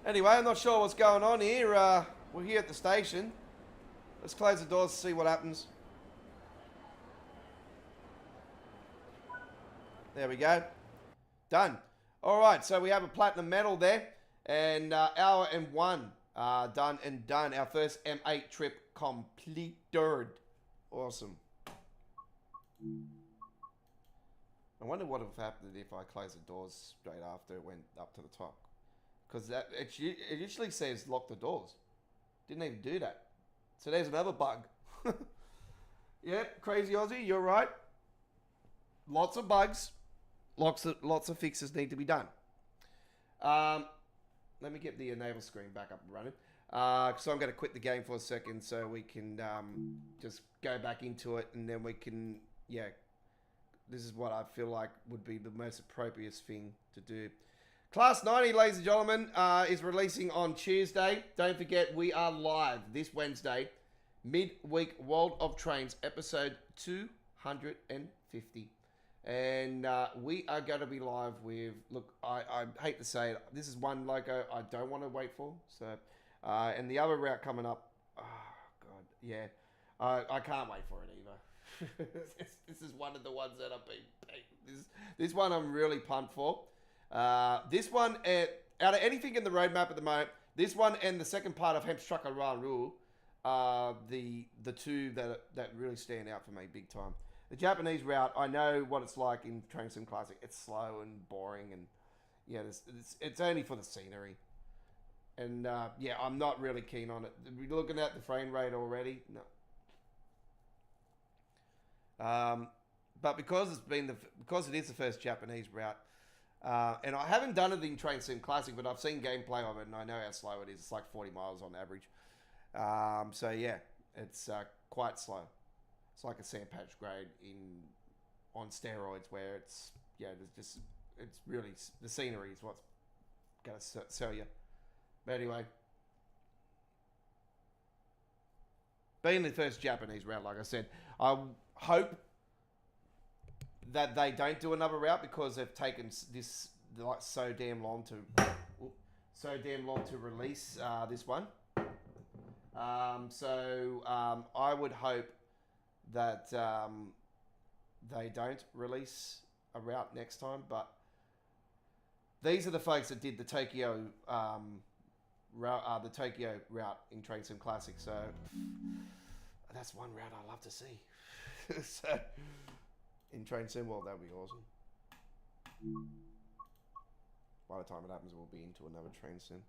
Anyway, I'm not sure what's going on here. We're here at the station. Let's close the doors to see what happens. There we go. Done. All right, so we have a platinum medal there, and hour and one done and done. Our first M8 trip completed. Awesome. I wonder what would have happened if I closed the doors straight after it went up to the top. Because it usually says lock the doors. Didn't even do that. So there's another bug. Yep, crazy Aussie, you're right. Lots of bugs. Lots of fixes need to be done. Let me get the enable screen back up and running. So I'm going to quit the game for a second so we can just go back into it, and then we can, yeah, this is what I feel like would be the most appropriate thing to do. Class 90, ladies and gentlemen, is releasing on Tuesday. Don't forget, we are live this Wednesday, midweek World of Trains, episode 250. And we are going to be live with, look, I hate to say it, this is one logo I don't want to wait for. So, and the other route coming up, oh, God, yeah, I can't wait for it either. This is one of the ones that I've been, this one I'm really pumped for. This one, out of anything in the roadmap at the moment, this one and the second part of Hemstrucker Run are the two that really stand out for me big time. The Japanese route, I know what it's like in Train Sim Classic. It's slow and boring, and yeah, it's only for the scenery. And yeah, I'm not really keen on it. We're looking at the frame rate already. No. But because it is the first Japanese route, and I haven't done it in Train Sim Classic, but I've seen gameplay of it, and I know how slow it is. It's like 40 miles on average. So yeah, it's quite slow. It's like a sand patch grade on steroids, where it's, yeah, it's really, the scenery is what's going to sell you. But anyway, being the first Japanese route, like I said, I hope that they don't do another route, because they've taken this like so damn long to release this one. So I would hope that they don't release a route next time. But these are the folks that did the Tokyo route in Train Sim Classic. So that's one route I love to see. So in Train Sim World, that would be awesome. By the time it happens, we'll be into another Train Sim.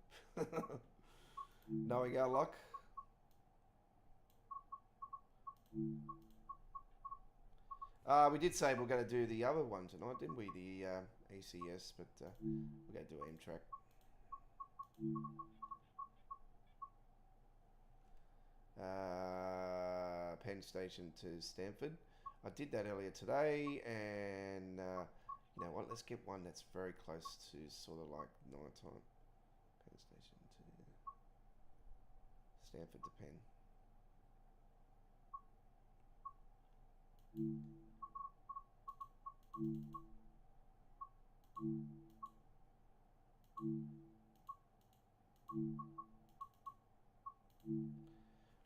Knowing our luck. We did say we're going to do the other one tonight, didn't we? The ACS, but we're going to do Amtrak. Penn Station to Stamford. I did that earlier today, and you know what? Let's get one that's very close to sort of like night time. Penn Station to Stamford to Penn.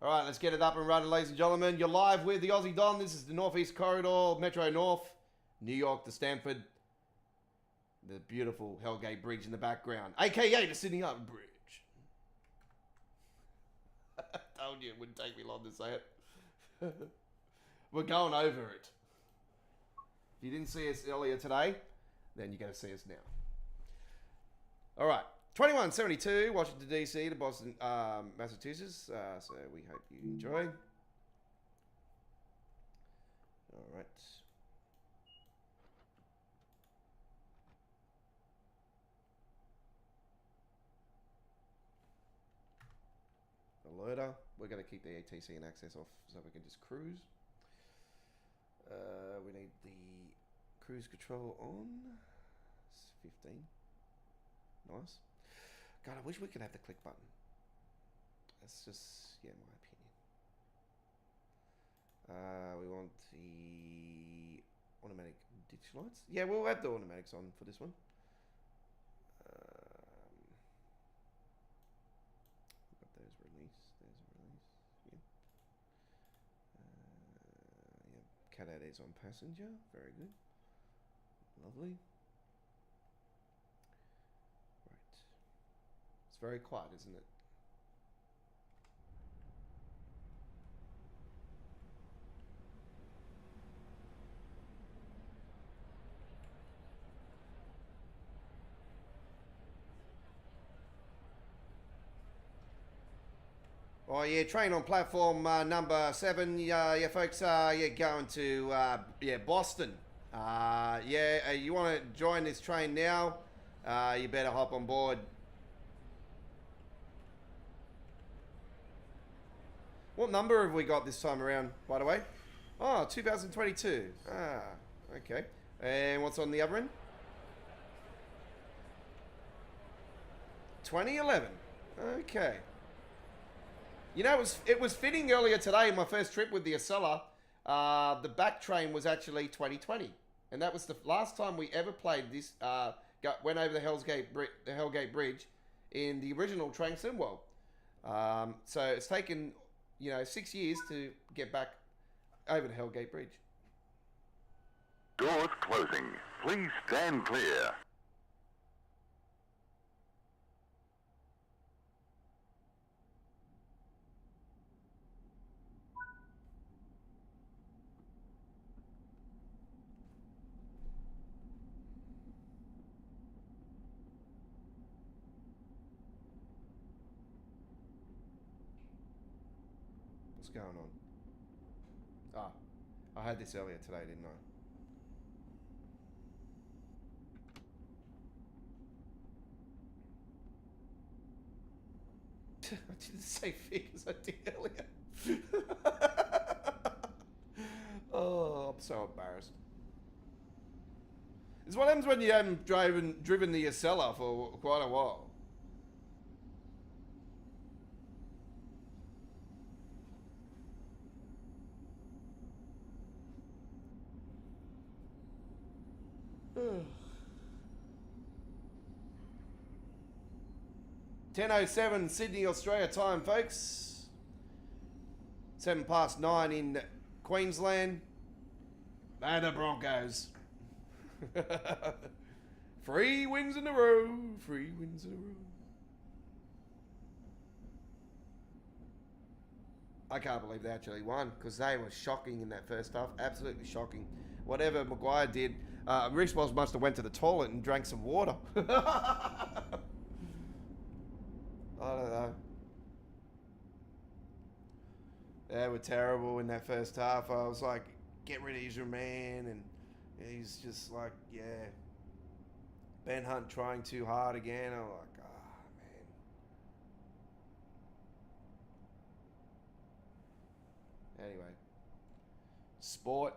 All right, let's get it up and running, ladies and gentlemen. You're live with the Aussie Don. This is the Northeast Corridor, Metro North, New York to Stamford. The beautiful Hellgate Bridge in the background, aka the Sydney Harbour Bridge. I told you it wouldn't take me long to say it. We're going over it. If you didn't see us earlier today, then you're going to see us now. All right. 2172, Washington, D.C. to Boston, Massachusetts. So we hope you enjoy. All right. Alerter. We're going to keep the ATC and access off so we can just cruise. We need the cruise control on. It's 15. Nice. God, I wish we could have the click button. That's just, yeah, my opinion. We want the automatic ditch lights. Yeah, we'll have the automatics on for this one. Got those release. There's a release. Yeah. Yeah. Cat out is on passenger. Very good. Lovely. It's very quiet, isn't it? Oh yeah, train on platform number 7. Yeah, folks. Yeah, going to yeah, Boston. Yeah, you want to join this train now? You better hop on board. What number have we got this time around, by the way? Oh, 2022. Ah, okay. And what's on the other end? 2011. Okay. You know, it was fitting earlier today, my first trip with the Acela. The back train was actually 2020. And that was the last time we ever played this, went over the Hellgate Bridge in the original Train Sim World. So it's taken, you know, 6 years to get back over the Hellgate Bridge. Doors closing. Please stand clear. What's going on? Ah, I had this earlier today, didn't I? I did the same thing as I did earlier. Oh, I'm so embarrassed. It's what happens when you haven't driven the Acela for quite a while. Ugh. 10:07 Sydney, Australia time, folks. 9:07 in Queensland. They're the Broncos. 3 wins in a row. 3 wins in a row. I can't believe they actually won because they were shocking in that first half. Absolutely shocking. Whatever Maguire did, Rich Walsh must have went to the toilet and drank some water. I don't know. They were terrible in that first half. I was like, get rid of your man, and he's just like, yeah. Ben Hunt trying too hard again. I'm like, ah, Anyway. Sport.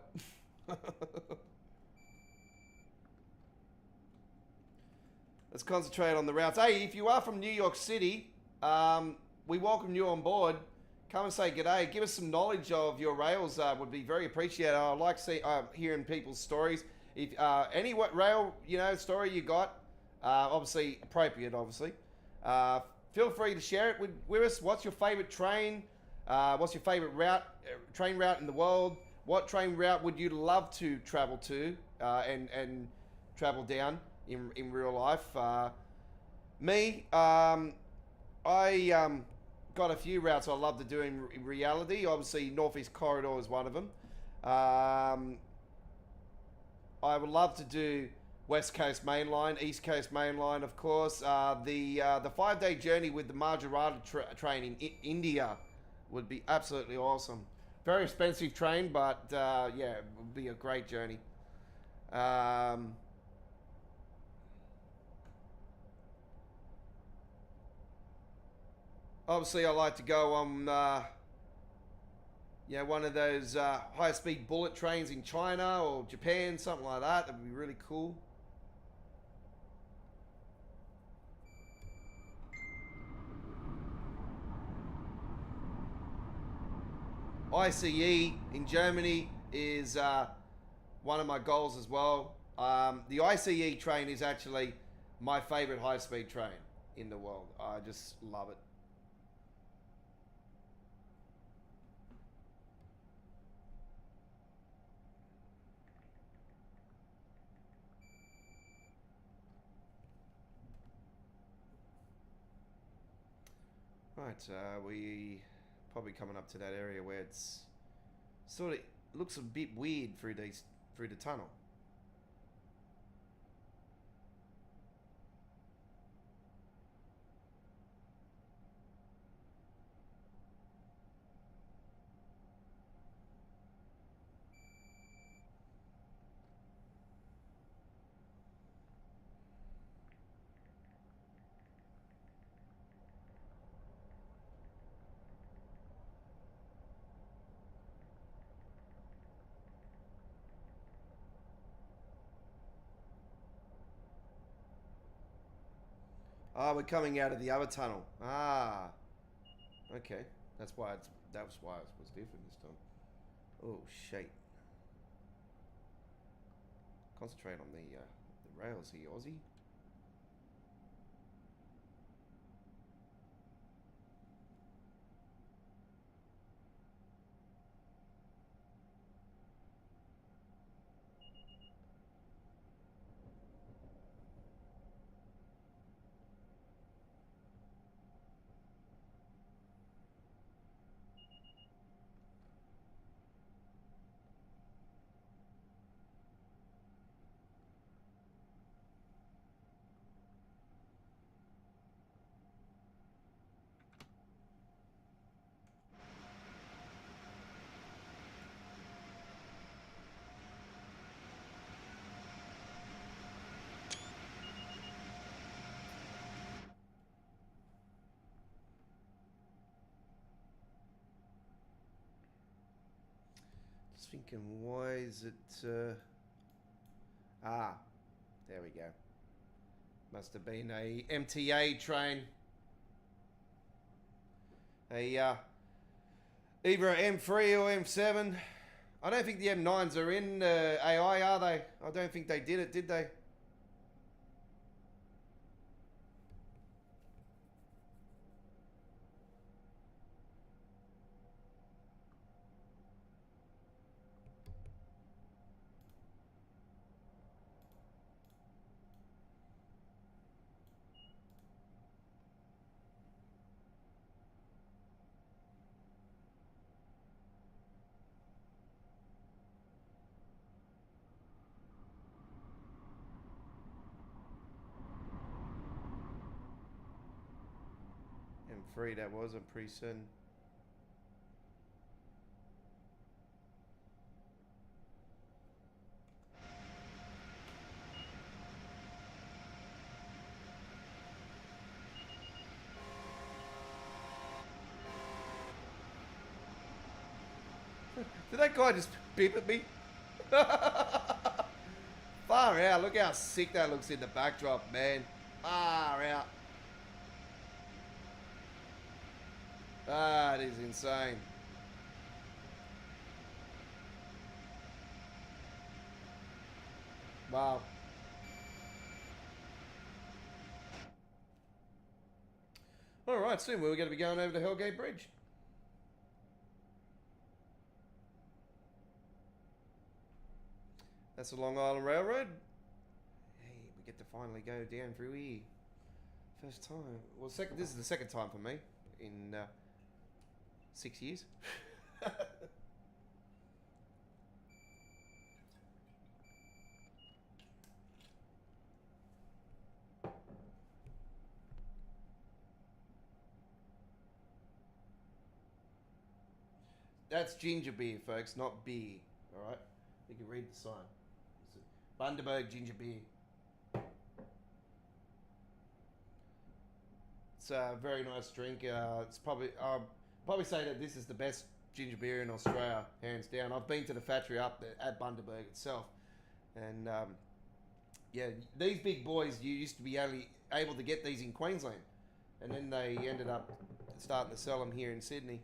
Let's concentrate on the routes. Hey, if you are from New York City, we welcome you on board. Come and say g'day. Give us some knowledge of your rails. Would be very appreciated. I like hearing people's stories. If any what rail story you got, obviously appropriate. Obviously, feel free to share it with us. What's your favorite train? What's your favorite route? Train route in the world? What train route would you love to travel to and travel down in real life? I got a few routes I love to do in reality. Obviously, Northeast Corridor is one of them. I would love to do West Coast Mainline, East Coast Mainline, of course. The 5-day journey with the Maharajah train in India would be absolutely awesome. Very expensive train, but yeah, it would be a great journey. Obviously, I like to go on, one of those high-speed bullet trains in China or Japan, something like that. That would be really cool. ICE in Germany is one of my goals as well. The ICE train is actually my favorite high-speed train in the world. I just love it. Right, we probably coming up to that area where it's sort of looks a bit weird through the tunnel. Ah, we're coming out of the other tunnel. Ah, okay. That was why it was different this time. Oh shit! Concentrate on the rails here, Aussie. Just thinking, why is it? There we go. Must have been a MTA train. Either an M3 or M7. I don't think the M9s are in AI, are they? I don't think they did they? M3, that was, I'm pretty certain. Did that guy just beep at me? Far out. Look how sick that looks in the backdrop, man. Far out. That is insane. Wow. All right, soon we're going to be going over to Hellgate Bridge. That's the Long Island Railroad. Hey, we get to finally go down through here. First time. Well, this is the second time for me in 6 years. That's ginger beer, folks, not beer. All right, you can read the sign. Bundaberg ginger beer. It's a very nice drink. It's probably say that this is the best ginger beer in Australia, hands down. I've been to the factory up there at Bundaberg itself, and yeah, these big boys, you used to be only able to get these in Queensland, and then they ended up starting to sell them here in Sydney.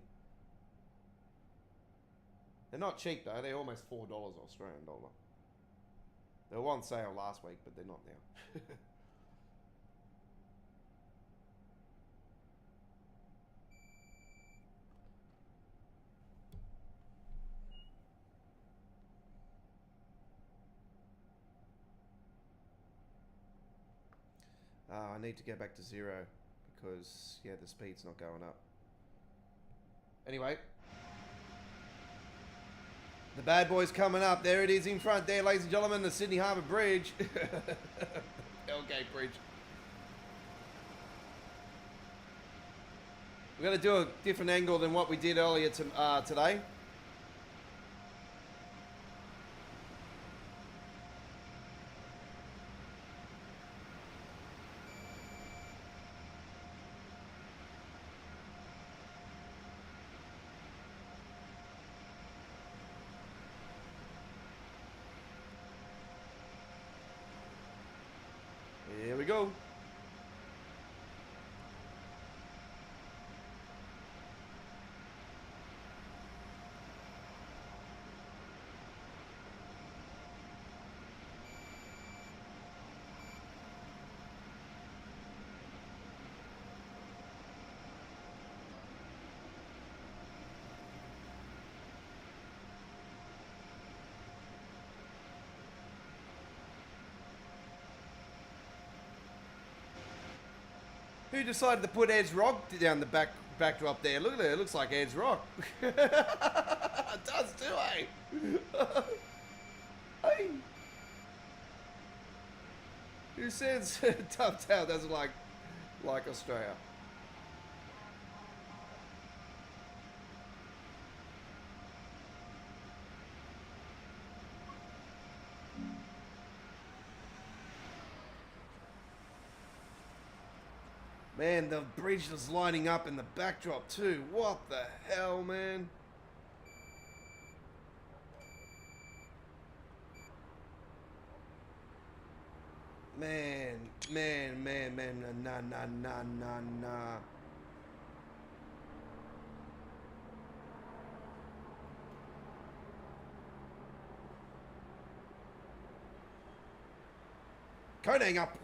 They're not cheap though. They're almost $4 Australian dollar. They were on sale last week, but they're not now. I need to go back to 0 because, yeah, the speed's not going up. Anyway. The bad boy's coming up. There it is in front there, ladies and gentlemen, the Sydney Harbour Bridge. Hellgate Bridge. We're going to do a different angle than what we did earlier today. Here we go. Who decided to put Ed's Rock down the backdrop there? Look at it. It looks like Ed's Rock. It does too, eh? Hey. Who says Tuftail doesn't like Australia? Man, the bridge is lining up in the backdrop too. What the hell, man? Man, nah. Coating up.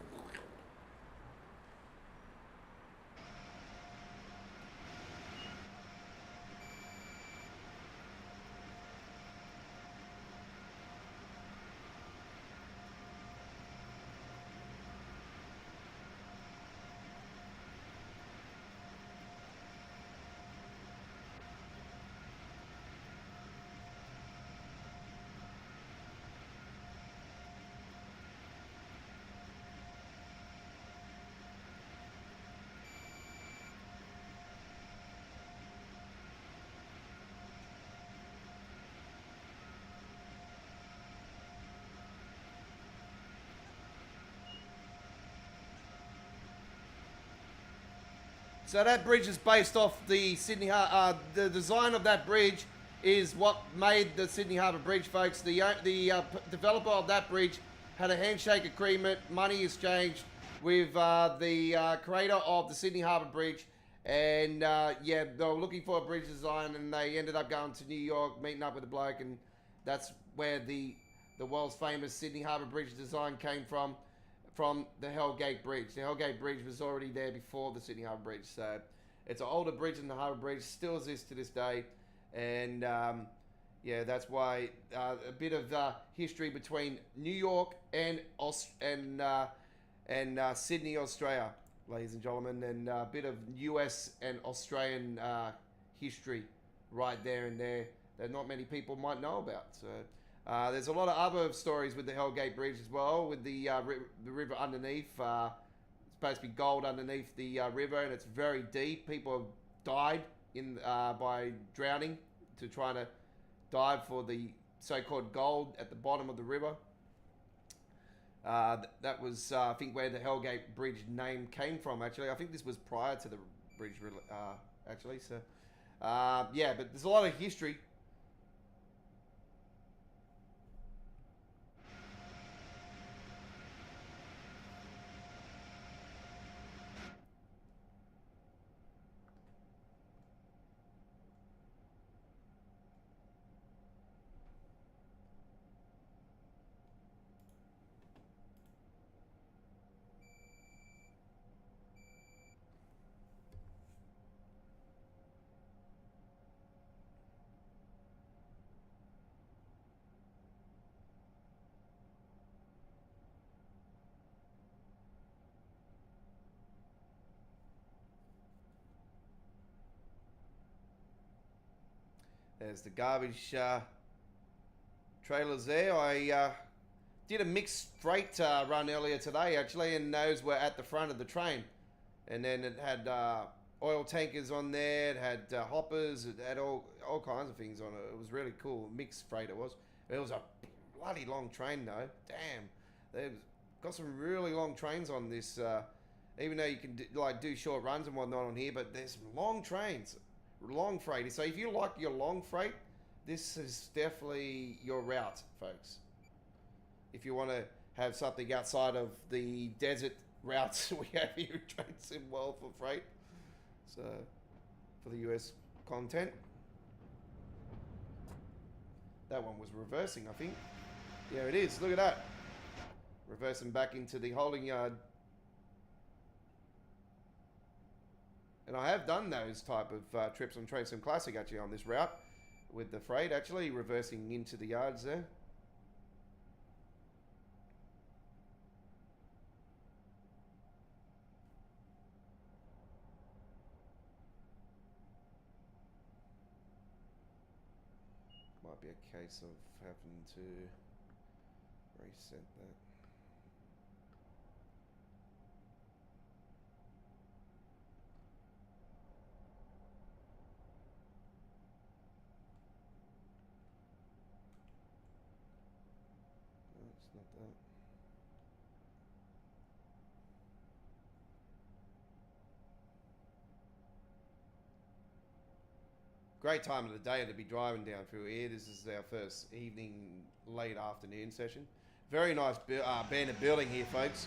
So that bridge is based off the the design of that bridge is what made the Sydney Harbour Bridge, folks. The developer of that bridge had a handshake agreement, money exchanged with the creator of the Sydney Harbour Bridge. And yeah, they were looking for a bridge design, and they ended up going to New York, meeting up with a bloke, and that's where the world's famous Sydney Harbour Bridge design came from the Hellgate Bridge. The Hellgate Bridge was already there before the Sydney Harbour Bridge, so it's an older bridge than the Harbour Bridge, still exists to this day, and yeah, that's why a bit of history between New York and Sydney, Australia, ladies and gentlemen, and a bit of US and Australian history right there and there that not many people might know about. So there's a lot of other stories with the Hellgate Bridge as well, with the river underneath. It's supposed to be gold underneath the river, and it's very deep. People have died by drowning to try to dive for the so-called gold at the bottom of the river. That was, I think, where the Hellgate Bridge name came from, actually. I think this was prior to the bridge, actually. So, yeah, but there's a lot of history. There's the garbage trailers there. I did a mixed freight run earlier today, actually, and those were at the front of the train. And then it had oil tankers on there, it had hoppers, it had all kinds of things on it. It was really cool. Mixed freight it was. It was a bloody long train, though. Damn. They've got some really long trains on this, even though you can do short runs and whatnot on here, but there's some long trains. Long freight. So if you like your long freight, this is definitely your route, folks. If you want to have something outside of the desert routes we have here at Train Sim World for freight, so for the US content, that one was reversing, I think. Yeah, it is. Look at that. Reversing back into the holding yard. And I have done those type of trips on Train Sim Classic, actually, on this route with the freight, actually, reversing into the yards there. Might be a case of having to reset that. Not that. Great time of the day to be driving down through here. This is our first evening, late afternoon session. Very nice abandoned building here, folks.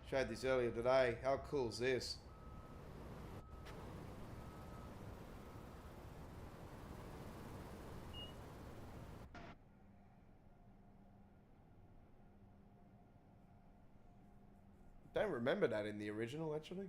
Showed this earlier today. How cool is this? Don't remember that in the original, actually.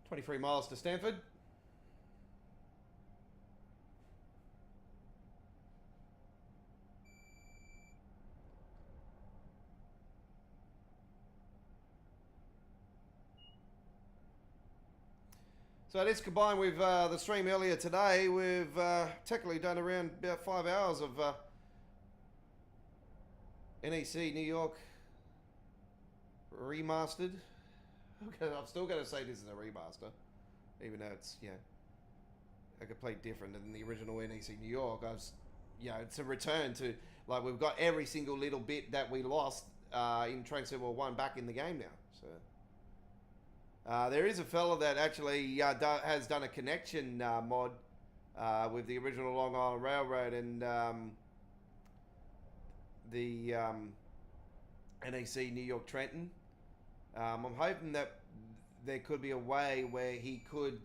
$23 miles to Stamford. So this combined with the stream earlier today, we've technically done around about 5 hours of NEC, New York remastered. Okay, I'm still going to say this is a remaster, even though it's, you know, I could play different than the original NEC New York. You know, it's a return to, like, we've got every single little bit that we lost in Train Sim World 1 back in the game now. So there is a fella that actually has done a connection mod with the original Long Island Railroad and the NEC New York Trenton. I'm hoping that there could be a way where he could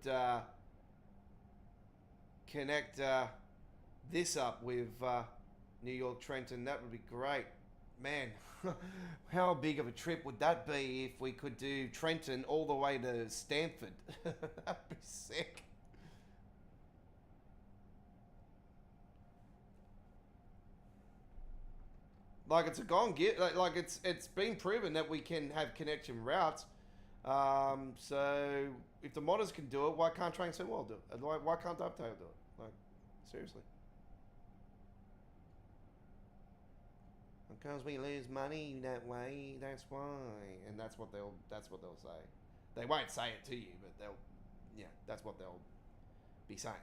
connect this up with New York Trenton. That would be great. Man, how big of a trip would that be if we could do Trenton all the way to Stamford? That'd be sick. Like, it's a gone get. Like it's been proven that we can have connection routes. So if the modders can do it, why can't Train Sim World do it? Why can't Dovetail do it? Like, seriously. Because we lose money that way, that's why. And that's what they'll say. They won't say it to you, but that's what they'll be saying.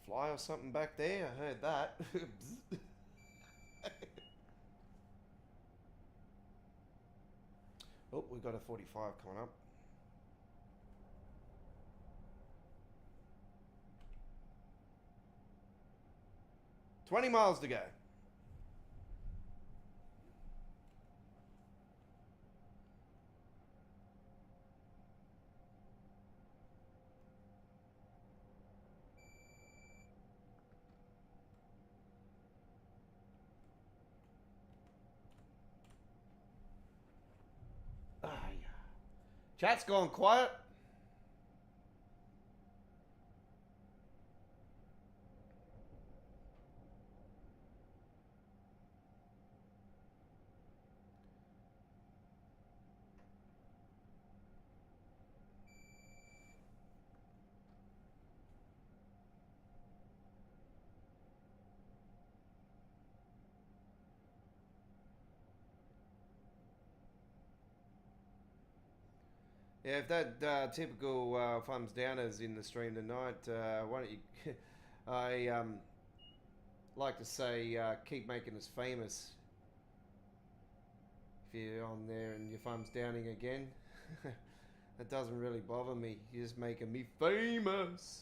Fly or something back there, I heard that. Oh, we've got a 45 coming up. $20 miles to go. Ah, yeah. Chat's gone quiet. Yeah, if that typical thumbs downers in the stream tonight, why don't you? I like to say, keep making us famous. If you're on there and your thumbs downing again, that doesn't really bother me. You're just making me famous.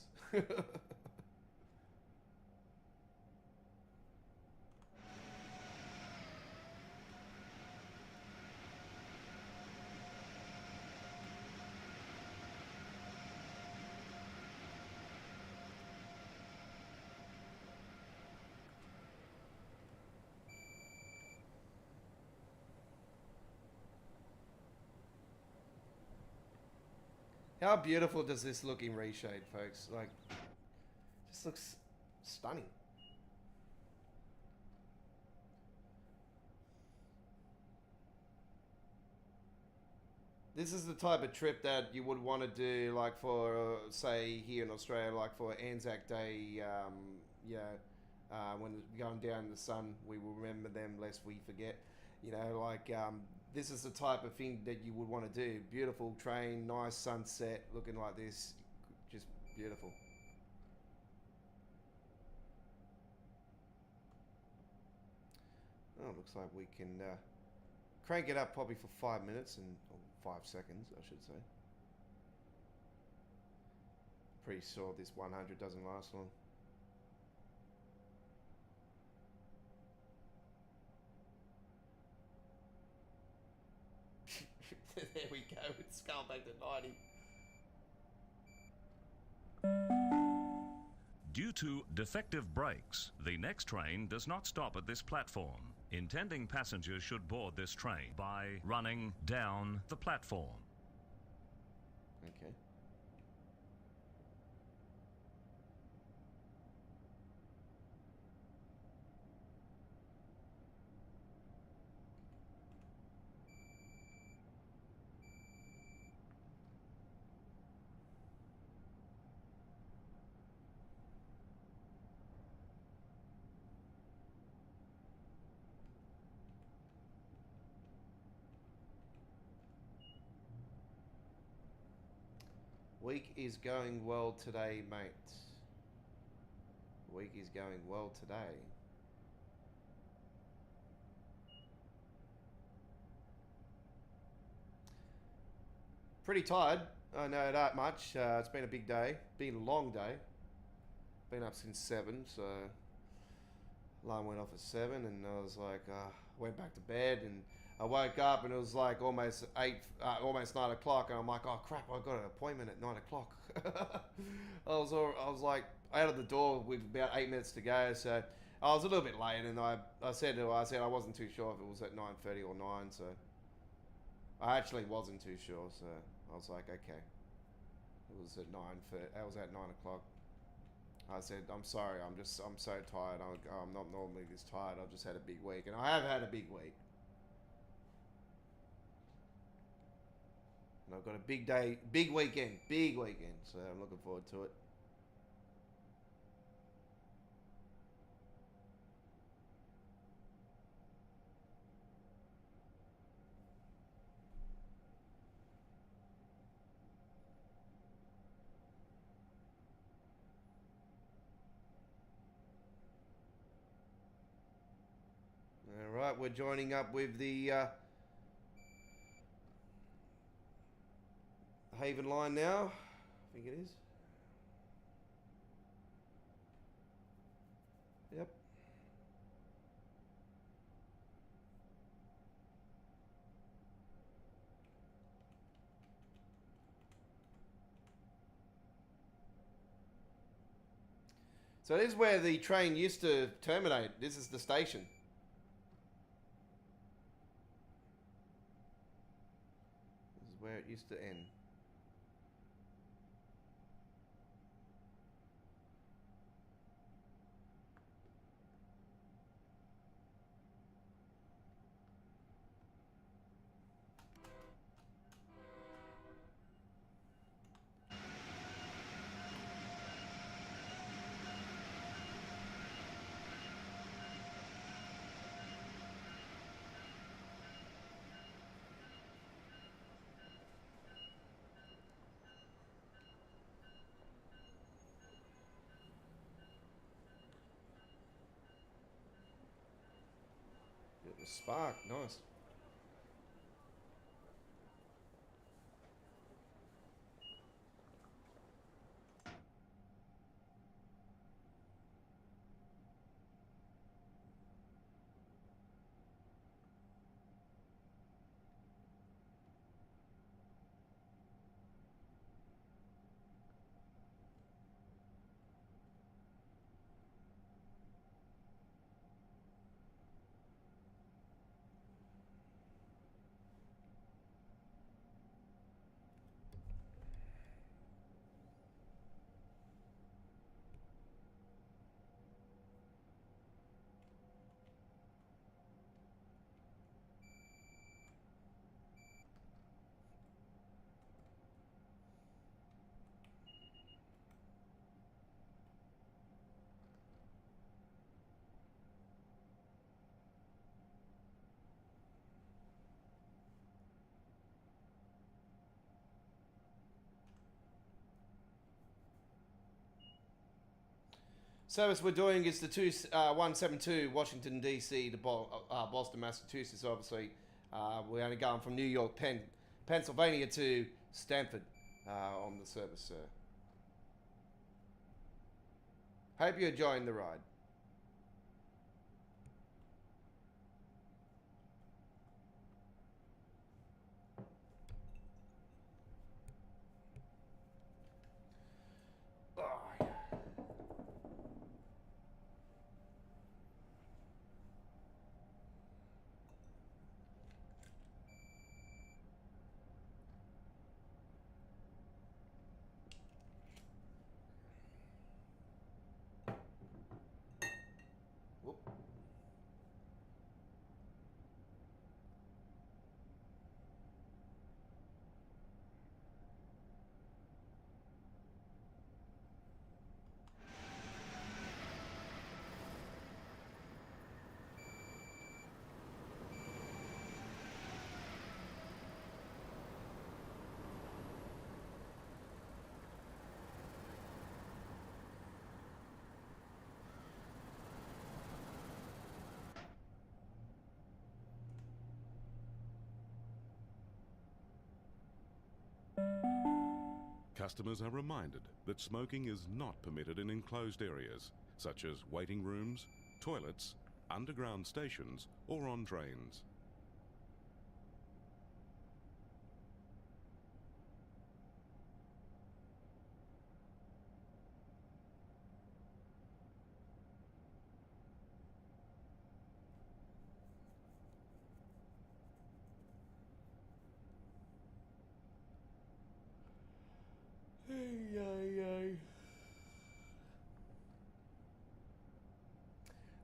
How beautiful does this look in Reshade, folks? Like, just looks stunning. This is the type of trip that you would want to do, like for, say, here in Australia, like for Anzac Day, when going down in the sun, we will remember them lest we forget. You know, like, this is the type of thing that you would want to do. Beautiful train, nice sunset, looking like this. Just beautiful. Oh, looks like we can crank it up probably for 5 minutes or 5 seconds, I should say. Pretty sure this 100 doesn't last long. There we go. It's going back to 90. Due to defective brakes, the next train does not stop at this platform. Intending passengers should board this train by running down the platform. Okay. Week is going well today, mate. Week is going well today. Pretty tired. I know that much. It's been a big day. Been a long day. Been up since 7, so alarm went off at 7, and I was like, went back to bed, and I woke up, and it was like almost 9 o'clock, and I'm like, oh crap, I've got an appointment at 9 o'clock. I was like out of the door with about 8 minutes to go, so I was a little bit late, and I said I wasn't too sure if it was at 9:30 or 9, so I actually wasn't too sure, so I was like, okay, it was at 9:30. I was at 9 o'clock. I said, I'm sorry, I'm so tired. I'm not normally this tired. I've just had a big week, and I have had a big week. And I've got a big day, big weekend, so I'm looking forward to it. All right, we're joining up with the Haven line now. I think it is. Yep. So this is where the train used to terminate. This is the station. This is where it used to end. The spark, nice. Service we're doing is the 172 Washington DC to Boston, Massachusetts. Obviously, we're only going from New York, Pennsylvania to Stamford on the service, sir. Hope you're enjoying the ride. Customers are reminded that smoking is not permitted in enclosed areas, such as waiting rooms, toilets, underground stations, or on trains.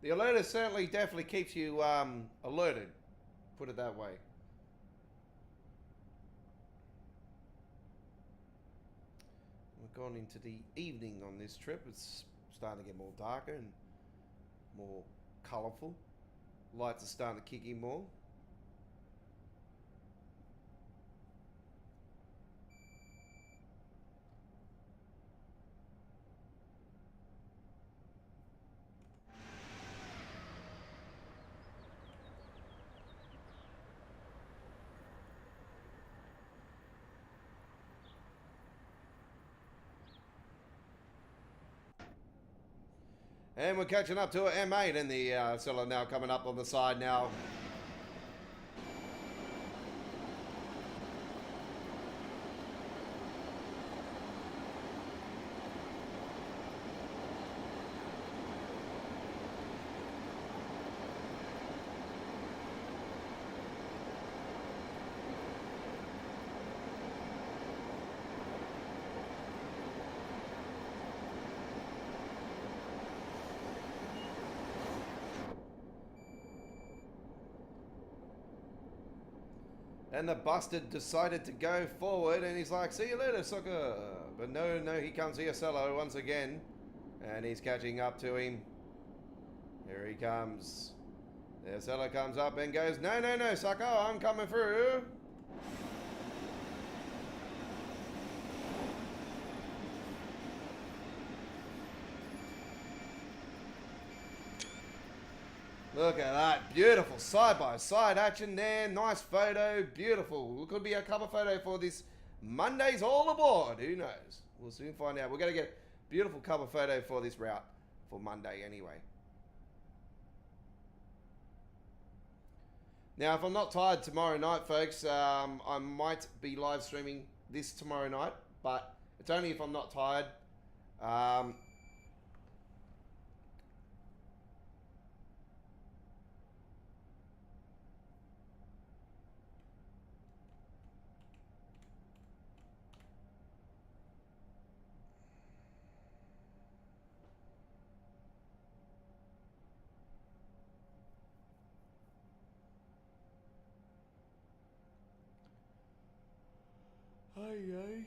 The alerter certainly definitely keeps you alerted, put it that way. We've gone into the evening on this trip. It's starting to get more darker and more colourful. Lights are starting to kick in more. And we're catching up to a M8 and the seller now coming up on the side now. And the bastard decided to go forward, and he's like, see you later, sucker. But no, he comes here, Cello, once again. And he's catching up to him. Here he comes. The Cello comes up and goes, no, sucker, I'm coming through. Look at that, beautiful side-by-side action there, nice photo, beautiful. Could be a cover photo for this Monday's All Aboard, who knows? We'll soon find out. We're going to get a beautiful cover photo for this route for Monday anyway. Now, if I'm not tired tomorrow night, folks, I might be live streaming this tomorrow night, but it's only if I'm not tired.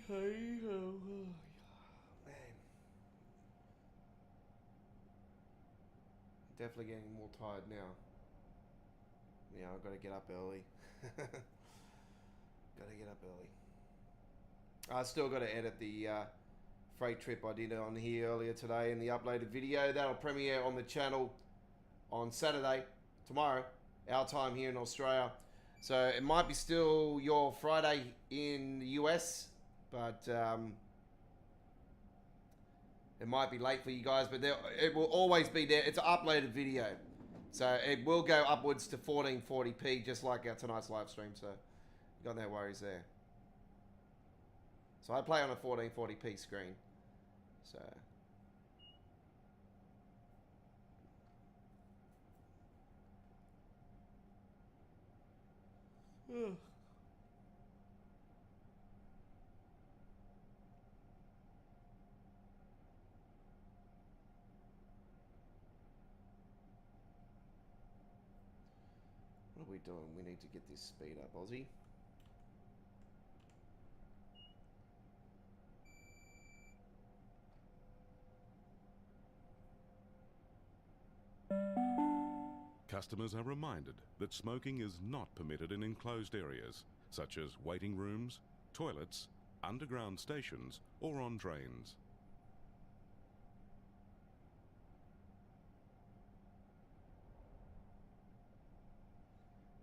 Hey, oh, man. Definitely getting more tired now. Yeah, I've got to get up early. Got to get up early. I still got to edit the freight trip I did on here earlier today in the uploaded video. That'll premiere on the channel on Saturday, tomorrow, our time here in Australia. So it might be still your Friday in the US, but it might be late for you guys, but it will always be there. It's an uploaded video. So it will go upwards to 1440p, just like our tonight's live stream, so you got no worries there. So I play on a 1440p screen. So... What are we doing? We need to get this speed up, Aussie. Customers are reminded that smoking is not permitted in enclosed areas, such as waiting rooms, toilets, underground stations, or on trains.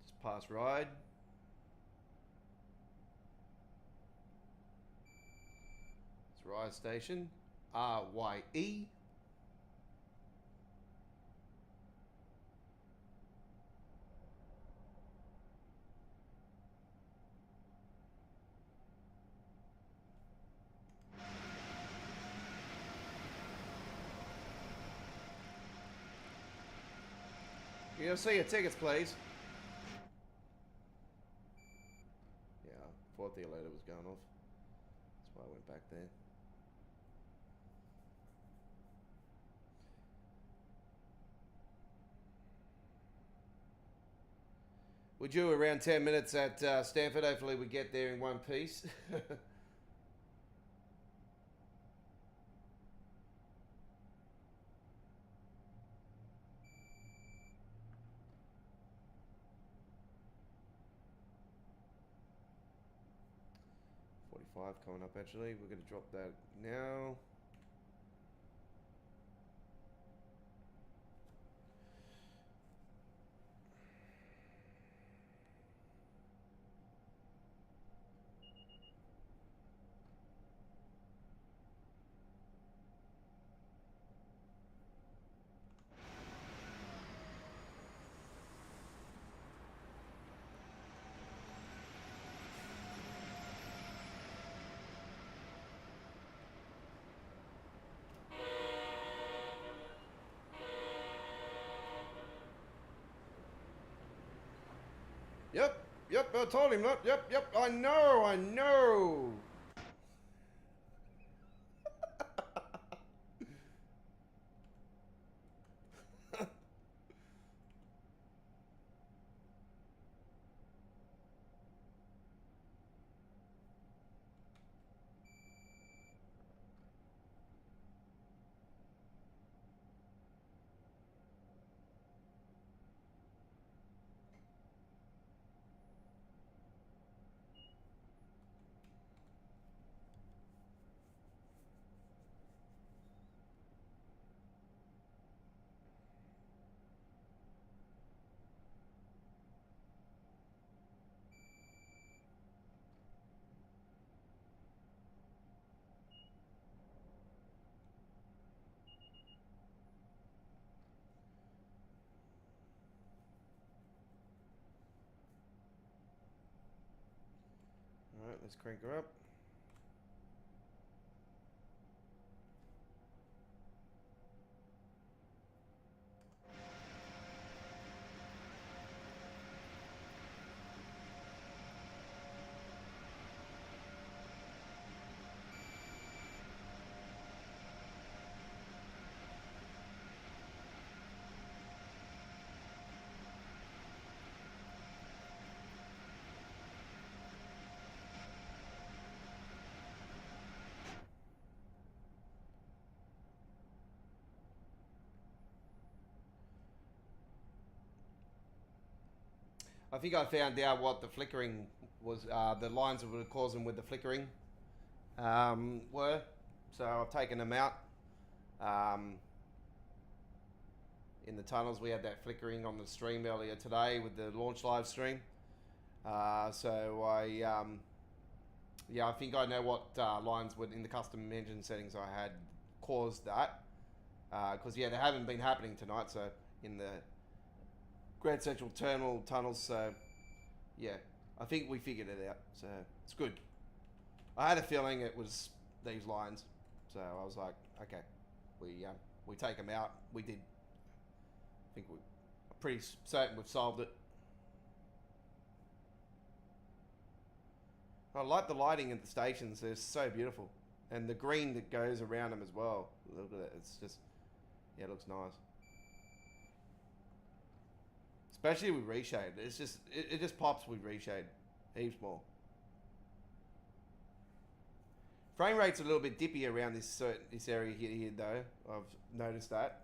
Just pass ride. Rye Station. RYE. You'll see your tickets, please. Yeah, I thought the alert was going off. That's why I went back there. We're due around 10 minutes at Stamford. Hopefully we get there in one piece. 45 coming up actually. We're going to drop that now. Yep, I told him that. Yep, I know. Alright, let's crank her up. I think I found out what the flickering was, the lines that were causing with the flickering were. So I've taken them out. In the tunnels, we had that flickering on the stream earlier today with the launch live stream. So I think I know what lines were in the custom engine settings I had caused that. Because they haven't been happening tonight. So in the Grand Central Terminal tunnels, so yeah, I think we figured it out, so it's good. I had a feeling it was these lines, so I was like, okay, we take them out. We did. I think we're pretty certain we've solved it. I like the lighting at the stations. They're so beautiful, and the green that goes around them as well. Look at it. It's just, yeah, it looks nice. Especially with Reshade. It's just, it just pops with Reshade. Heaps more. Frame rate's a little bit dippy around this area here though. I've noticed that.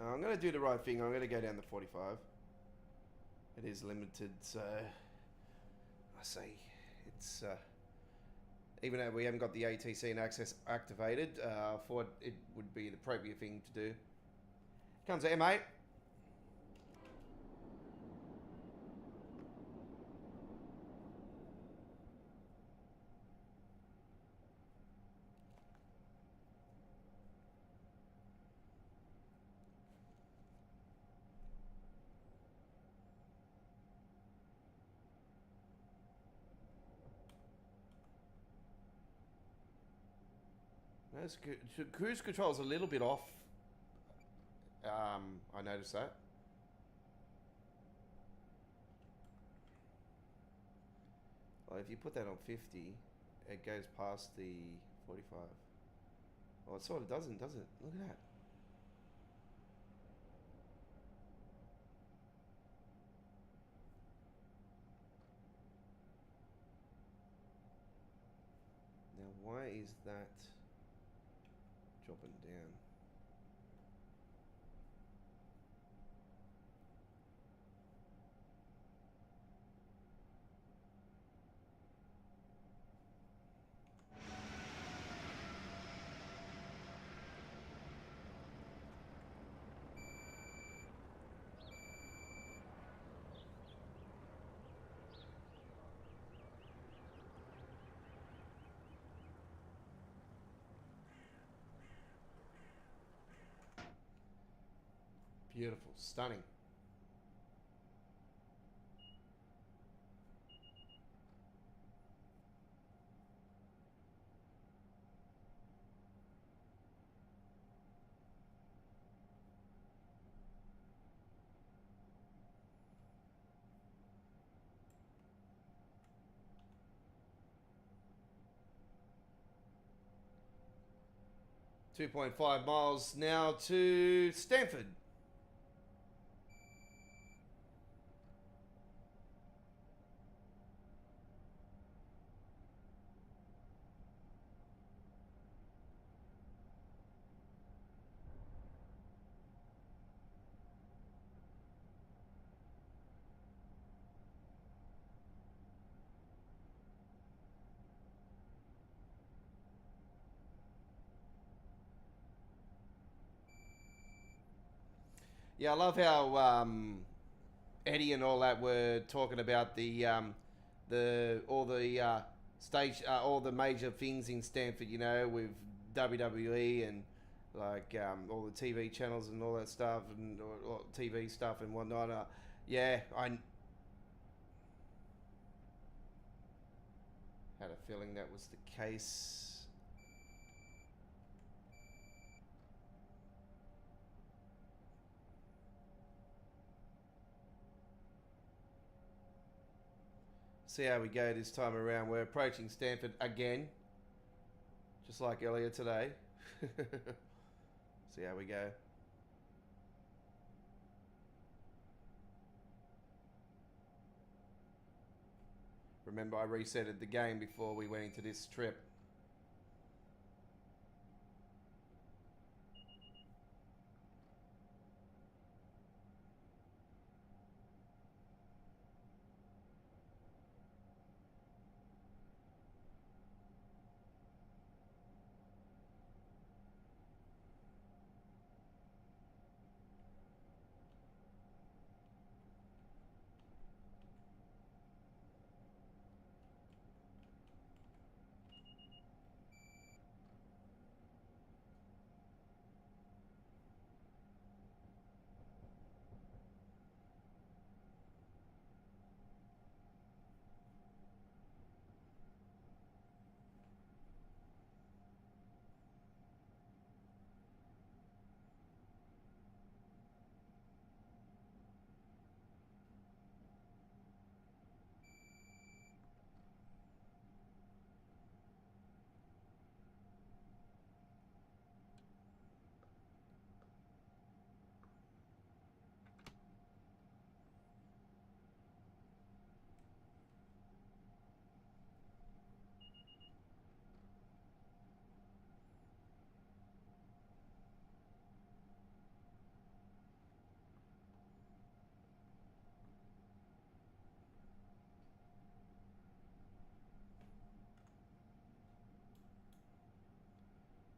I'm going to do the right thing. I'm going to go down to 45. It is limited, so I say it's even though we haven't got the ATC and access activated, I thought it would be the appropriate thing to do. Comes there, mate. That's good. Cruise control's a little bit off. I noticed that. Well, if you put that on 50, it goes past the 45. Well, it sort of doesn't, does it? Look at that. Now, why is that dropping down? Beautiful, stunning. .5 miles now to Stamford. Yeah, I love how Eddie and all that were talking about all the major things in Stamford. You know, with WWE and like all the TV channels and all that stuff and or TV stuff and whatnot. Yeah, I had a feeling that was the case. See how we go this time around. We're approaching Stamford again, just like earlier today. See how we go. Remember, I resetted the game before we went into this trip.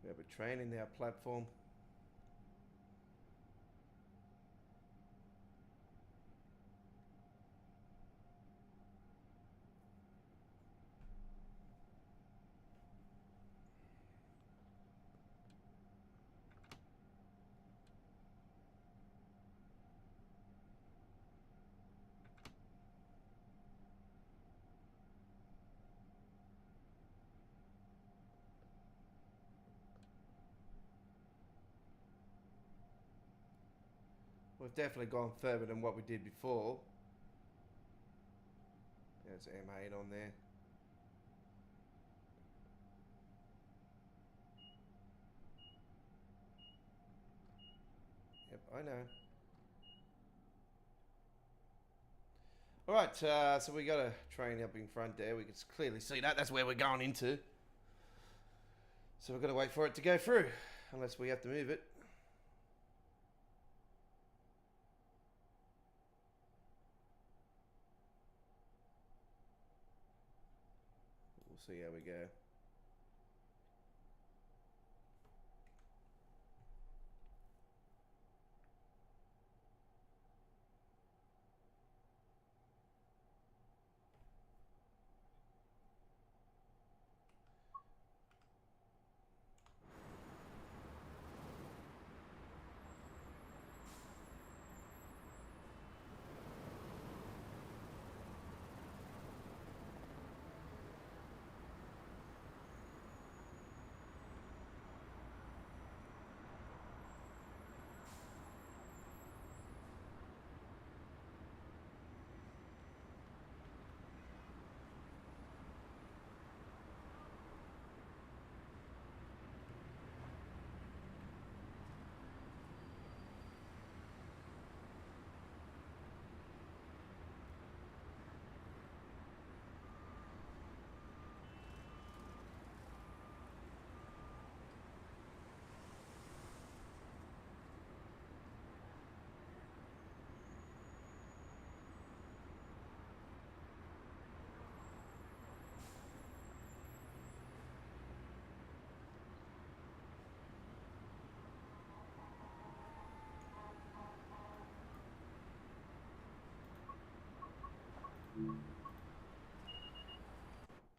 We have a train in our platform. We've definitely gone further than what we did before. There's M8 on there. Yep, I know. Alright, so we got a train up in front there. We can clearly see that. That's where we're going into. So we've got to wait for it to go through. Unless we have to move it. We'll see how we go.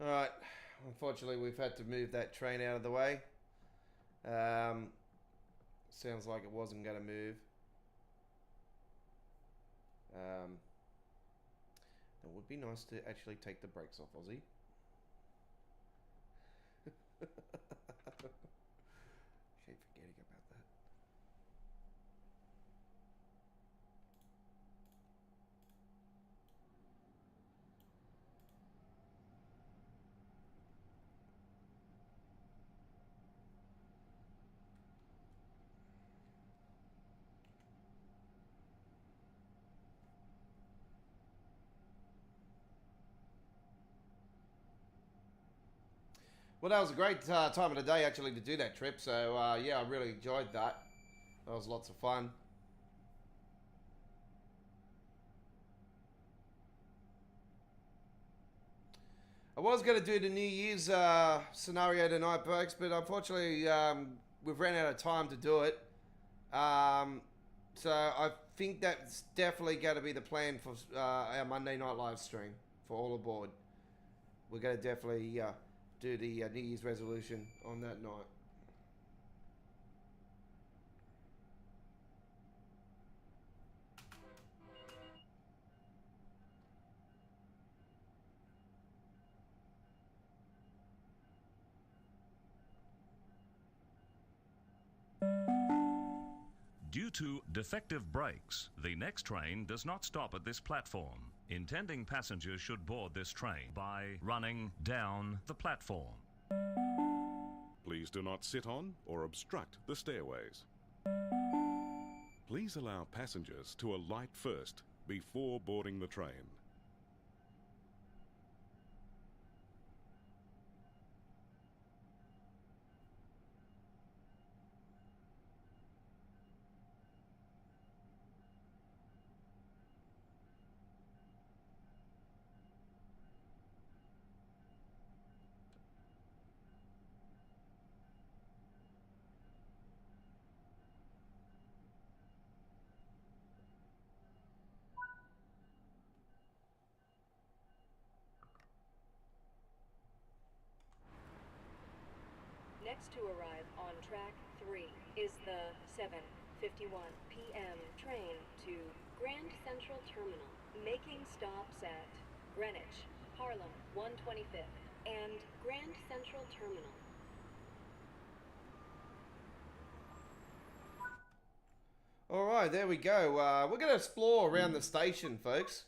Alright, unfortunately we've had to move that train out of the way. Sounds like it wasn't going to move. It would be nice to actually take the brakes off, Aussie. Keep forgetting about that. Well, that was a great time of the day, actually, to do that trip. So, yeah, I really enjoyed that. That was lots of fun. I was going to do the New Year's scenario tonight, folks, but unfortunately, we've ran out of time to do it. So, I think that's definitely going to be the plan for our Monday night live stream for all aboard. We're going to definitely... do the New Year's resolution on that night. Due to defective brakes, the next train does not stop at this platform. Intending passengers should board this train by running down the platform. Please do not sit on or obstruct the stairways. Please allow passengers to alight first before boarding the train. Next to arrive on track 3 is the 7:51 p.m. train to Grand Central Terminal, making stops at Greenwich, Harlem 125th, and Grand Central Terminal. All right, there we go. We're going to explore around the station, folks.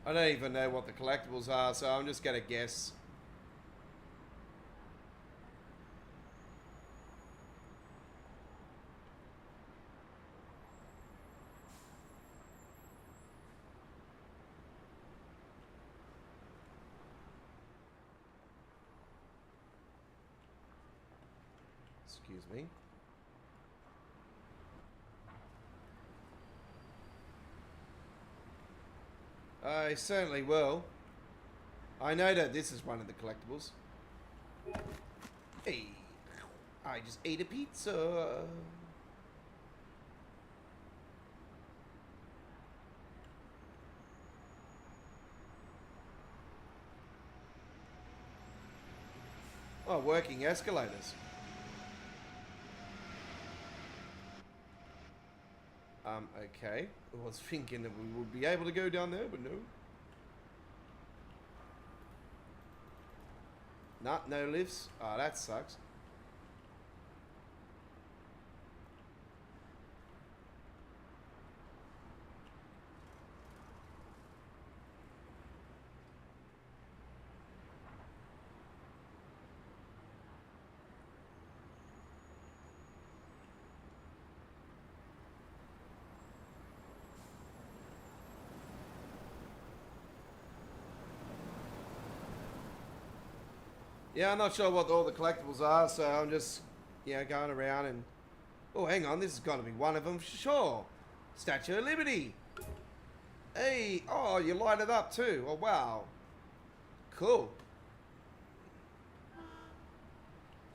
I don't even know what the collectibles are, so I'm just going to guess. Excuse me. I certainly will. I know that this is one of the collectibles. Hey, I just ate a pizza. Oh, working escalators. Okay. I was thinking that we would be able to go down there, but no. No lifts. Oh, that sucks. Yeah, I'm not sure what all the collectibles are, so I'm just, going around and... Oh, hang on, this has got to be one of them, sure. Statue of Liberty. Hey, oh, you light it up too. Oh, wow. Cool.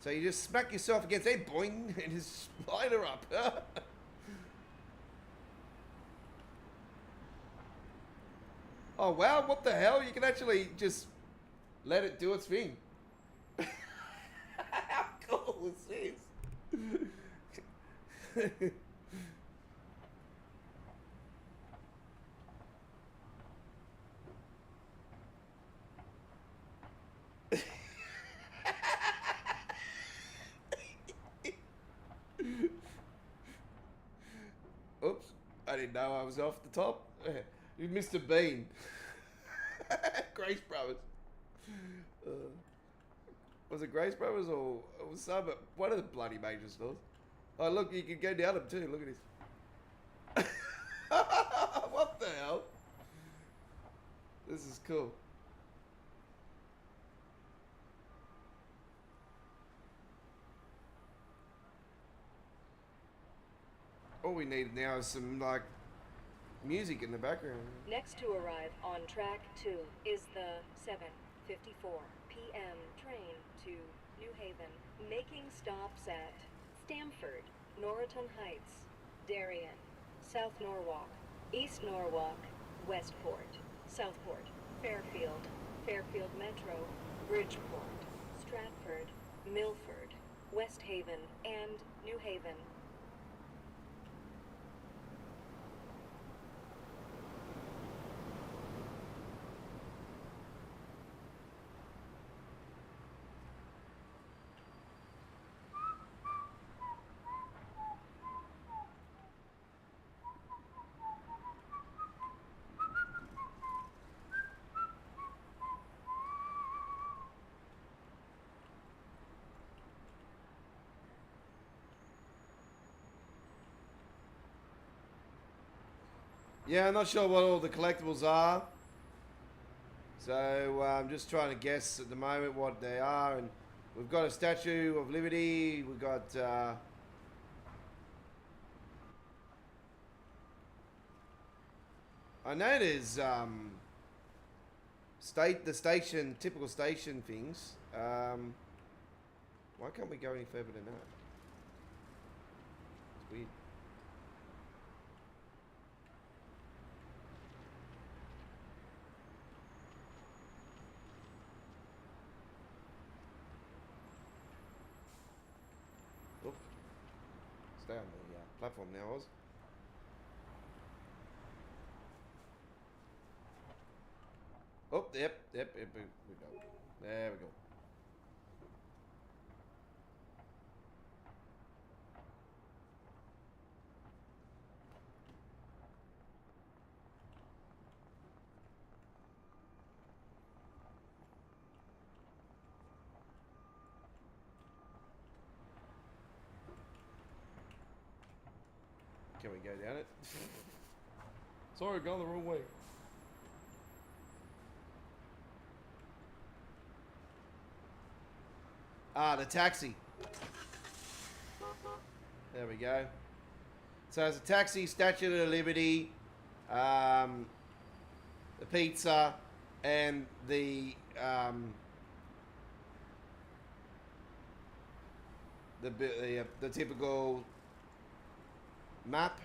So you just smack yourself against a boing and just light her up. Oh, wow, what the hell? You can actually just let it do its thing. How cool is this? Oops, I didn't know I was off the top. You Mr. Bean. Grace Brothers. Was it Grace Brothers or it was some, one of the bloody major stores? Oh, look, you can go down them too. Look at this. What the hell? This is cool. All we need now is some, like, music in the background. Next to arrive on track 2 is the 7:54 p.m. train to New Haven, making stops at Stamford, Norriton Heights, Darien, South Norwalk, East Norwalk, Westport, Southport, Fairfield, Fairfield Metro, Bridgeport, Stratford, Milford, West Haven, and New Haven. Yeah, I'm not sure what all the collectibles are. So I'm just trying to guess at the moment what they are. And we've got a Statue of Liberty. We've got... I know there's typical station things. Why can't we go any further than that? It's weird. Oop. Stay on the platform now, Oz. Oh, yep, we go. There we go. Can we go down it? Sorry, gone the wrong way. Ah, the taxi. There we go. So it's a taxi, Statue of Liberty, the pizza, and the typical map.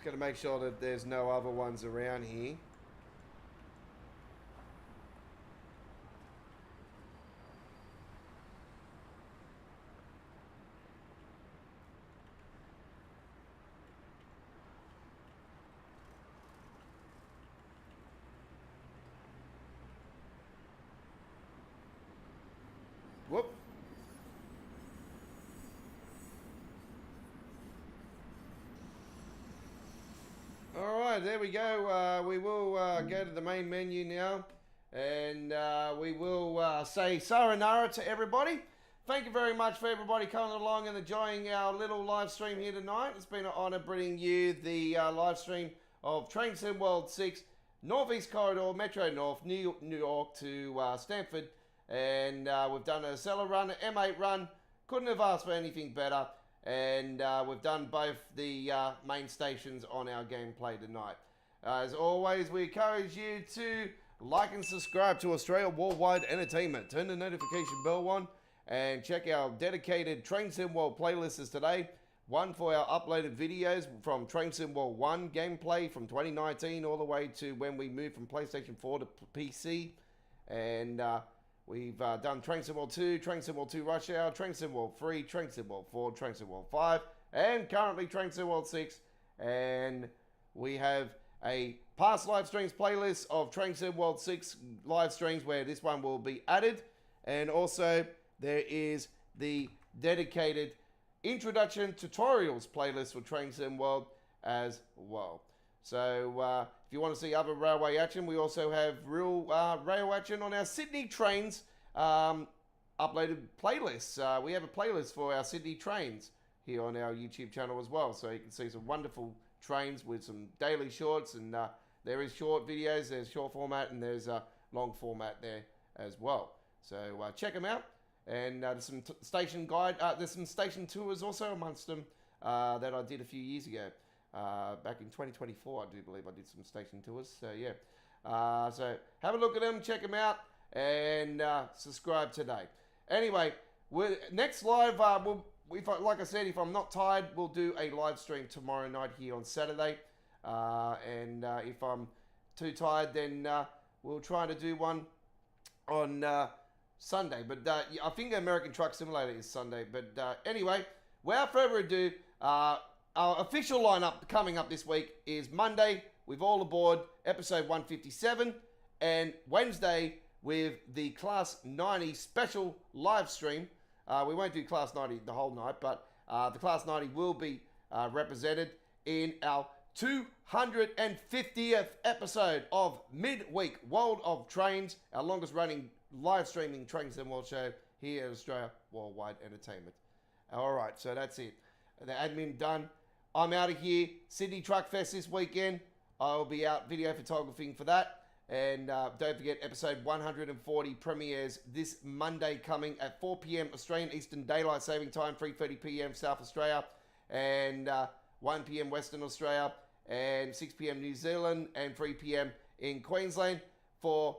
Got to make sure that there's no other ones around here. Whoop. Alright, there we go. We will go to the main menu now, and we will say sayonara to everybody. Thank you very much for everybody coming along and enjoying our little live stream here tonight. It's been an honour bringing you the live stream of Train Sim World 6, Northeast Corridor, Metro North, New York to Stamford, and we've done a cellar run, an M8 run. Couldn't have asked for anything better. And we've done both the main stations on our gameplay tonight. As always, we encourage you to like and subscribe to Australia Worldwide Entertainment. Turn the notification bell on and check our dedicated Train Sim World playlists today. One for our uploaded videos from Train Sim World 1 gameplay from 2019 all the way to when we moved from PlayStation 4 to PC. And we've done Train Sim World 2, Train Sim World 2 Rush Hour, Train Sim World 3, Train Sim World 4, Train Sim World 5, and currently Train Sim World 6. And we have a past live streams playlist of Train Sim World 6 live streams where this one will be added. And also there is the dedicated introduction tutorials playlist for Train Sim World as well. So if you want to see other railway action, we also have real rail action on our Sydney trains uploaded playlists. We have a playlist for our Sydney trains here on our YouTube channel as well. So you can see some wonderful trains with some daily shorts, and there is short videos, there's short format, and there's a long format there as well. So check them out. And there's some station guide, there's some station tours also amongst them that I did a few years ago. Back in 2024, I do believe I did some station tours. So yeah, so have a look at them, check them out, and subscribe today. Anyway, next live, like I said, if I'm not tired, we'll do a live stream tomorrow night here on Saturday. And if I'm too tired, then we'll try to do one on Sunday. But I think the American Truck Simulator is Sunday. But anyway, without further ado, our official lineup coming up this week is Monday with All Aboard episode 157, and Wednesday with the Class 90 special live stream. We won't do Class 90 the whole night, but the Class 90 will be represented in our 250th episode of Midweek World of Trains, our longest running live streaming Train Sim World show here at Australia Worldwide Entertainment. All right, so that's it. The admin done. I'm out of here. Sydney Truck Fest this weekend. I'll be out video photographing for that. And don't forget, episode 140 premieres this Monday coming at 4 p.m. Australian Eastern Daylight Saving Time, 3:30 p.m. South Australia, and 1 p.m. Western Australia, and 6 p.m. New Zealand, and 3 p.m. in Queensland for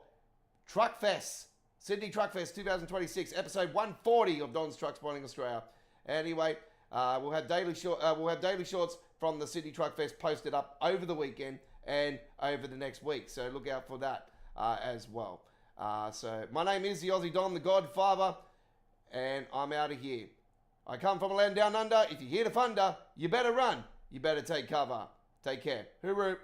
Truck Fest. Sydney Truck Fest 2026, episode 140 of Don's Truck Spotting Australia. Anyway, we'll have daily shorts from the Sydney Truck Fest posted up over the weekend and over the next week. So look out for that as well. So my name is the Aussie Don, the Godfather, and I'm out of here. I come from a land down under. If you hear the thunder, you better run. You better take cover. Take care. Hooroo.